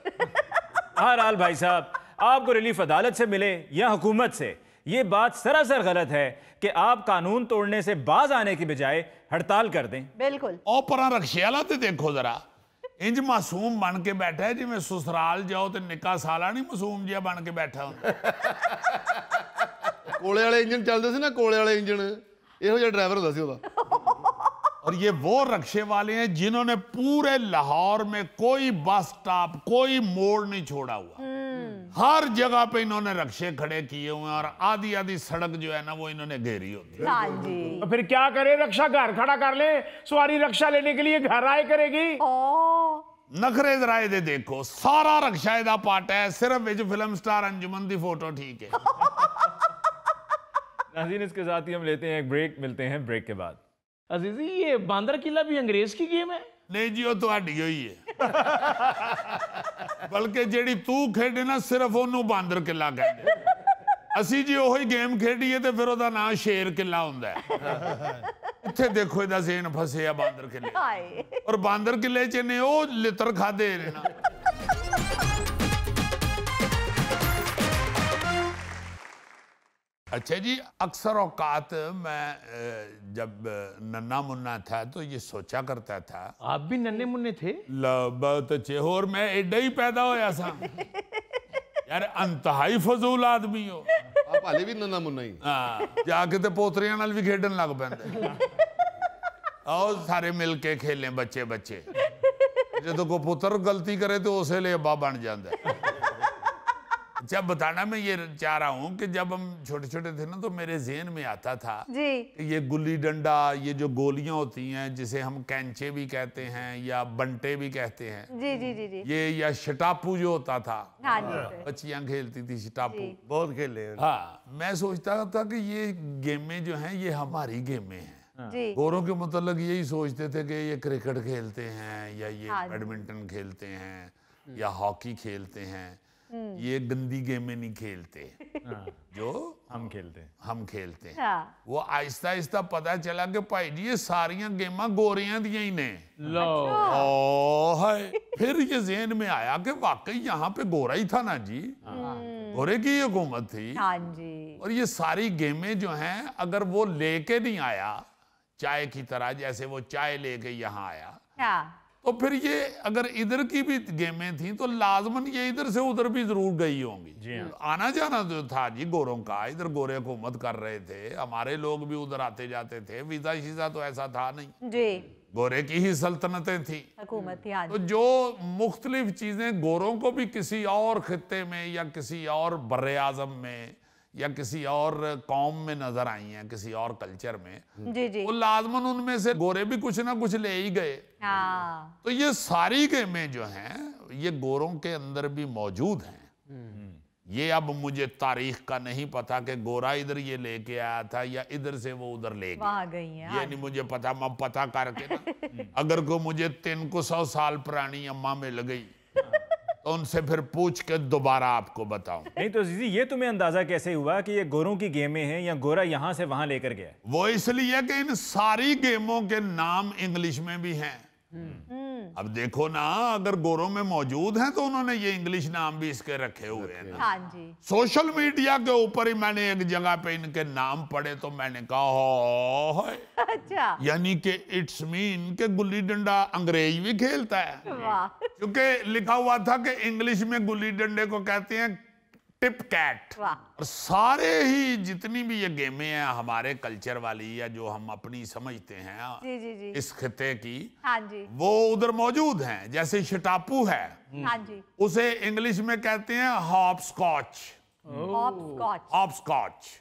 [SPEAKER 1] बहरहाल भाई साहब, आपको रिलीफ अदालत से मिले या हुकूमत से, ये बात सरासर गलत है कि आप कानून तोड़ने से बाज आने की बजाय हड़ताल कर दें।
[SPEAKER 7] बिल्कुल।
[SPEAKER 3] और पर रक्षे वाला तो देखो जरा, इंज मासूम बन के बैठा है जिवें ससुराल जाओ तो निक्का साला नहीं मासूम जिहा बन के बैठा होंदा।
[SPEAKER 4] कोले वाले इंजन चलते थे ना, कोले वाले इंजन, ਇਹੋ ਜਿਹਾ ड्राइवर होता सी ਉਹਦਾ।
[SPEAKER 3] और ये वो रक्षे वाले हैं जिन्होंने पूरे लाहौर में कोई बस स्टॉप, कोई मोड़ नहीं छोड़ा हुआ, हर जगह पे इन्होंने रक्षे खड़े किए हुए हैं, और आधी आधी सड़क जो है ना वो इन्होंने घेरी होती है।
[SPEAKER 7] हाँ जी।
[SPEAKER 5] तो फिर क्या करे, रक्षा घर खड़ा कर ले, सवारी रक्षा लेने के लिए घर आए करेगी।
[SPEAKER 3] नखरे जराए दे देखो, सारा रक्षा दा पार्ट है, सिर्फ which film star Anjuman the photo ठीक है।
[SPEAKER 1] नाज़रीन इसके साथ ही हम लेते हैं एक ब्रेक, मिलते हैं ब्रेक के बाद।
[SPEAKER 5] अजीजी ये बांदर किला भी अंग्रेज की गेम है?
[SPEAKER 3] नहीं जी, वो तुहाडी होई है। बल्कि जेड़ी तू खेडे ना सिर्फ ओनू बांदर किला कहंदे, असी जी ओही गेम खेडीए ते फिर ओदा नाम शेर किला हुंदा है। इत्थे देखो इहदा ज़हन फसे आ बांदर किले, और बांदर किले च ने ओ लितर खादे ने ना। अच्छा जी, अक्सर औकात मैं जब नन्ना मुन्ना था तो ये सोचा करता था।
[SPEAKER 5] आप भी नन्हे मुन्ने थे?
[SPEAKER 3] बहुत अच्छे, और मैं एडा ही पैदा होया सा। यार अंतहाई फजूल आदमी हो
[SPEAKER 4] आप हाले भी नन्ना मुन्ना ही।
[SPEAKER 3] हाँ, जाके ते पोतरियां नाल भी खेडन लग पैंदे, आओ सारे मिल के खेलें बच्चे बच्चे। जो कोई पुत्र गलती करे तो उसे लिए अब्बा बन जाता है। जब बताना मैं ये चाह रहा हूँ कि जब हम छोटे छोटे थे ना तो मेरे ज़हन में आता था
[SPEAKER 7] जी,
[SPEAKER 3] ये गुल्ली डंडा, ये जो गोलियां होती हैं जिसे हम कैंचे भी कहते हैं या बंटे भी कहते हैं,
[SPEAKER 7] जी जी जी जी,
[SPEAKER 3] ये या शटापू जो होता था,
[SPEAKER 7] हाँ जी,
[SPEAKER 3] बच्चियां खेलती थी शटापू,
[SPEAKER 8] बहुत खेले हैं।
[SPEAKER 3] हाँ, मैं सोचता था कि ये गेमें जो हैं ये हमारी गेमें हैं।
[SPEAKER 7] जी,
[SPEAKER 3] गोरों के मतलब यही सोचते थे कि ये क्रिकेट खेलते हैं या ये
[SPEAKER 7] हाँ।
[SPEAKER 3] बैडमिंटन खेलते हैं या हॉकी खेलते हैं, ये गंदी गेमें नहीं खेलते जो
[SPEAKER 1] हम खेलते हैं।
[SPEAKER 3] हम खेलते हैं।
[SPEAKER 7] हाँ।
[SPEAKER 3] वो आहिस्ता आहिस्ता पता चला कि भाई जी ये सारियां गेमां गोरियां दियां ही ने।
[SPEAKER 5] लो
[SPEAKER 3] हाय, फिर ये ज़हन में आया कि वाकई यहाँ पे गोरा ही था ना जी, गोरे की हुकूमत थी।
[SPEAKER 7] हाँ जी,
[SPEAKER 3] और ये सारी गेमें जो हैं अगर वो लेके नहीं आया चाय की तरह, जैसे वो चाय लेके यहाँ आया,
[SPEAKER 7] हाँ,
[SPEAKER 3] तो फिर ये अगर इधर की भी गेमें थी तो लाजमन ये इधर से उधर भी जरूर गई होंगी।
[SPEAKER 1] जी हाँ।
[SPEAKER 3] आना जाना जो था जी गोरों का, इधर गोरे हुकूमत कर रहे थे, हमारे लोग भी उधर आते जाते थे, वीजा शीजा तो ऐसा था नहीं,
[SPEAKER 7] जी,
[SPEAKER 3] गोरे की ही सल्तनतें थी।
[SPEAKER 7] हुकूमत थी, हाँ
[SPEAKER 3] तो
[SPEAKER 7] जी,
[SPEAKER 3] जो मुख्तलिफ चीजें गोरों को भी किसी और खित्ते में या किसी और बर्रे आजम में या किसी और कौम में नजर आई हैं, किसी और कल्चर में,
[SPEAKER 7] जी जी,
[SPEAKER 3] वो लाजमन उनमें से गोरे भी कुछ ना कुछ ले ही गए।
[SPEAKER 7] हाँ,
[SPEAKER 3] तो ये सारी गेमें जो हैं ये गोरों के अंदर भी मौजूद हैं। ये अब मुझे तारीख का नहीं पता कि गोरा इधर ये लेके आया था या इधर से वो उधर ले गया,
[SPEAKER 7] वहाँ गई हैं,
[SPEAKER 3] ये नहीं मुझे पता। मैं पता करके ना अगर को मुझे 300 साल पुरानी अम्मा मिल गई तो उनसे फिर पूछ के दोबारा आपको बताऊं।
[SPEAKER 1] नहीं तो जीजी ये तुम्हें अंदाजा कैसे हुआ कि ये गोरों की गेमें हैं या गोरा यहाँ से वहां लेकर गया?
[SPEAKER 3] वो इसलिए कि इन सारी गेमों के नाम इंग्लिश में भी हैं। अब देखो ना, अगर गोरों में मौजूद हैं तो उन्होंने ये इंग्लिश नाम भी इसके रखे हुए हैं ना।
[SPEAKER 7] हाँ जी।
[SPEAKER 3] सोशल मीडिया के ऊपर ही मैंने एक जगह पे इनके नाम पढ़े तो मैंने कहा
[SPEAKER 7] अच्छा,
[SPEAKER 3] यानी कि इट्स मीन के गुल्ली डंडा अंग्रेज भी खेलता है। क्योंकि लिखा हुआ था कि इंग्लिश में गुल्ली डंडे को कहते हैं टिप कैट। और सारे ही जितनी भी ये गेमें हैं हमारे कल्चर वाली या जो हम अपनी समझते हैं
[SPEAKER 7] जी जी जी।
[SPEAKER 3] इस खिते की,
[SPEAKER 7] हाँ जी,
[SPEAKER 3] वो उधर मौजूद हैं। जैसे शटापू है,
[SPEAKER 7] हाँ जी,
[SPEAKER 3] उसे इंग्लिश में कहते हैं हॉप स्कॉच। Hop scotch.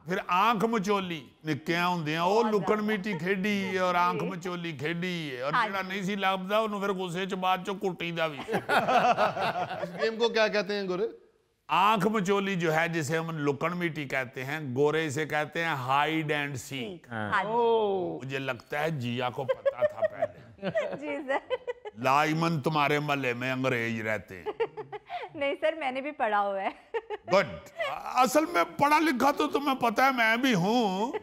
[SPEAKER 3] फिर आंख मचोली निक्के होंदे ओ लुकण मिट्टी खेडी और आंख मचोली खेडी और जेड़ा नहीं सी लगदा उन्होंने फिर गुस्से च बाद चो कुट्टीदा भी।
[SPEAKER 4] इस गेम को क्या कहते हैं गोरे?
[SPEAKER 3] आंख मचोली जो है जिसे हम लुकण मिट्टी कहते हैं, गोरे इसे कहते हैं हाइड एंड सीक। मुझे लगता है जिया को पता था पहले।
[SPEAKER 7] जी सर।
[SPEAKER 3] लाइमन तुम्हारे महल्ले में अंग्रेज रहते हैं?
[SPEAKER 7] नहीं सर, मैंने भी पढ़ा हुआ है।
[SPEAKER 3] गुड। असल में पढ़ा लिखा तो तुम्हें पता है मैं भी हूँ,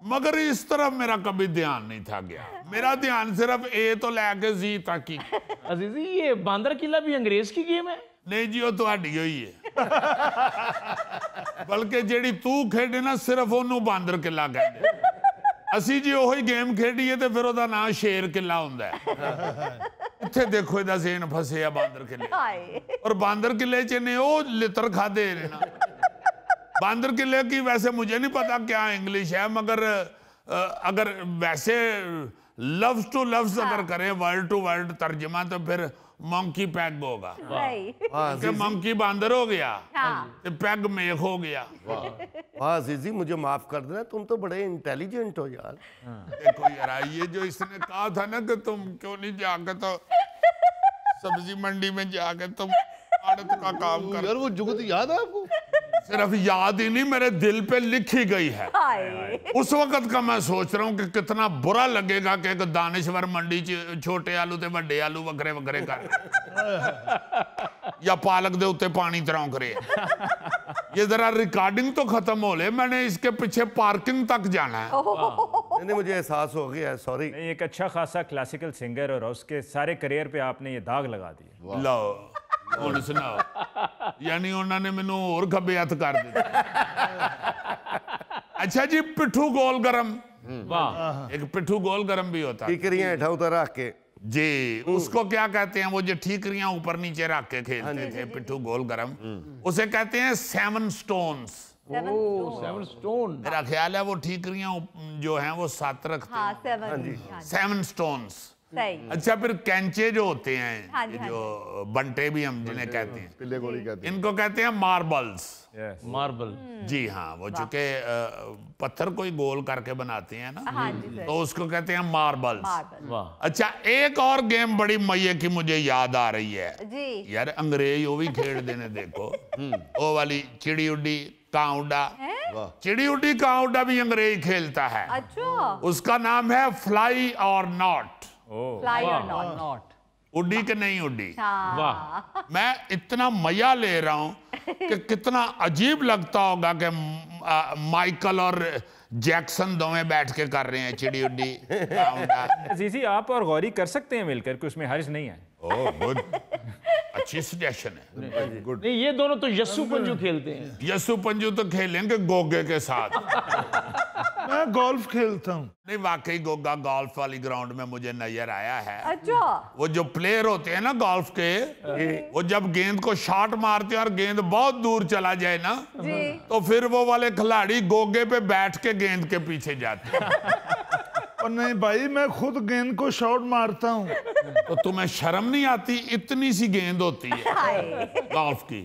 [SPEAKER 3] मगर इस तरफ मेरा कभी ध्यान नहीं था गया। मेरा ध्यान सिर्फ ए तो लेके जी तक ही।
[SPEAKER 5] अजीजी ये बांदर किला भी अंग्रेज की गेम है?
[SPEAKER 3] नहीं जी, वो तुहाडी होई है। बल्कि जेड़ी तू खेडे ना सिर्फ ओनू बांदर किला कहते। असी जी ओही गेम खेडीए ते फिर ओदा नाम शेर किला हुंदा है। इत्थे देखो इहदा ज़हन फसे आ बांदर किले। और बांदर किले च ने ओ लितर खादे ने ना। बांदर किले की वैसे मुझे नहीं पता क्या इंग्लिश है, मगर अगर वैसे लफ्ज टू लफ्ज अगर करें वर्ड टू वर्ड तर्जमा तो फिर मंकी पैग होगा। मंकी बांदर हो गया, तो पैग मेघ हो गया।
[SPEAKER 8] वाह जीजी, मुझे माफ कर देना, तुम तो बड़े इंटेलिजेंट हो यार।
[SPEAKER 3] देखो यार, ये जो इसने कहा था ना कि तुम क्यों नहीं जाके तो सब्जी मंडी में जाके तुम आड़त का काम कर।
[SPEAKER 4] यार वो जुगत याद है आपको?
[SPEAKER 3] सिर्फ याद ही नहीं, मेरे दिल पे लिखी गई है। उस वक्त का मैं सोच रहा हूँ कि कितना बुरा लगेगा कि एक दानेश्वर मंडी च छोटे आलू ते बड़े आलू वखरे वखरे कर या पालक दे उत्ते पानी तरौंक रहे। ये जरा रिकॉर्डिंग तो खत्म हो ले, मैंने इसके पीछे पार्किंग तक जाना है।
[SPEAKER 8] नहीं, मुझे एहसास हो गया, सॉरी।
[SPEAKER 1] एक अच्छा खासा क्लासिकल सिंगर और उसके सारे करियर पे आपने ये दाग लगा दिए।
[SPEAKER 3] लो ਹੁਣ सुनाओ, यानी उन्होंने मैनू और खब्बे हथ कर दिया। अच्छा जी, पिट्ठू गोल गरम। वाह, एक पिट्ठू गोल गरम भी होता है।
[SPEAKER 8] ठीकरियां हेठा उतर रख के
[SPEAKER 3] जी, उसको क्या कहते हैं? वो जो ठीकरियां ऊपर नीचे रख के खेलते थे, पिट्ठू गोल गरम, उसे कहते हैं सेवन स्टोन्स।
[SPEAKER 5] Seven stone.
[SPEAKER 3] मेरा ख्याल है वो ठीकरियां जो हैं वो 7 रखते हैं। Seven stones. अच्छा, फिर कैंचे जो होते हैं, जो बंटे भी हम जिन्हें कहते हैं,
[SPEAKER 4] पिल्ले गोली कहते हैं,
[SPEAKER 3] इनको कहते हैं मार्बल्स।
[SPEAKER 5] मार्बल।
[SPEAKER 3] जी हाँ, वो चूंकि पत्थर कोई गोल करके बनाते हैं ना, तो उसको कहते हैं मार्बल्स। अच्छा, एक और गेम बड़ी मजे की मुझे याद आ रही है यार, अंग्रेज वो भी खेल देने। देखो वो वाली चिड़ी उड्डी कां उड्डा। चिड़ी उड्डी कां उड्डा भी अंग्रेज खेलता है।
[SPEAKER 7] अच्छा।
[SPEAKER 3] उसका नाम है फ्लाई और नॉट।
[SPEAKER 7] फ्लाई और नॉट।
[SPEAKER 3] उड्डी के नहीं उड्डी। वाह, मैं इतना मजा ले रहा हूं कि कितना अजीब लगता होगा कि माइकल और जैक्सन दोवें बैठ के कर रहे हैं चिड़ी उड्डी।
[SPEAKER 1] जीजी आप और गौरी कर सकते हैं मिलकर, कि उसमें हर्ज नहीं है।
[SPEAKER 3] ओह गुड, अच्छी सजेशन है।
[SPEAKER 5] गुड। नहीं, ये दोनों तो यस्सु पंजू खेलते हैं।
[SPEAKER 3] यस्सु पंजू तो खेलेंगे गोगे के साथ।
[SPEAKER 6] मैं गोल्फ खेलता हूँ।
[SPEAKER 3] नहीं, वाकई गोगा गोल्फ वाली ग्राउंड में मुझे नजर आया है।
[SPEAKER 7] अच्छा।
[SPEAKER 3] वो जो प्लेयर होते हैं ना गोल्फ के, वो जब गेंद को शॉट मारते हैं और गेंद बहुत दूर चला जाए ना, तो फिर वो वाले खिलाड़ी गोगे पे बैठ के गेंद के पीछे जाते हैं।
[SPEAKER 6] और नहीं भाई, मैं खुद गेंद को शॉट मारता हूँ।
[SPEAKER 3] तो तुम्हें शर्म नहीं आती? इतनी सी गेंद होती है गोल्फ की,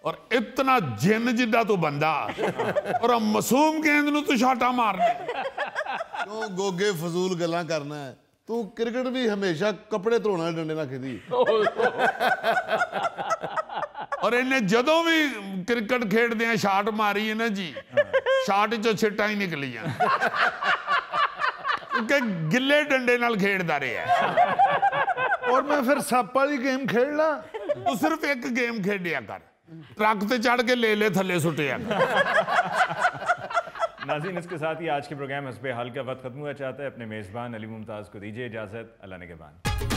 [SPEAKER 3] और इतना जिन जिद्दा तो बंदा, और मासूम गेंद नूं तू शाटा मारना।
[SPEAKER 4] क्यों गोगे फजूल गल्लां करना है? तू क्रिकेट भी हमेशा कपड़े धोने डंडे ना खेदी।
[SPEAKER 3] और इन्हें जदों भी क्रिकेट खेडदे हैं शाट मारी है ना जी, शाट चो छिट्टा ही निकलियां, क्योंकि गिले डंडे नाल खेडदा रहा।
[SPEAKER 6] और मैं फिर सप वाली गेम खेलना।
[SPEAKER 3] तू सिर्फ एक गेम खेडिया कर, ट्रक ते चढ़ के ले थले सुटिया
[SPEAKER 1] नाज़रीन, इसके साथ ही आज के प्रोग्राम हस्बे हाल का वक्त खत्म हुआ चाहता है। अपने मेज़बान अली मुमताज़ को दीजिए इजाज़त। अल्लाह ने के बाद।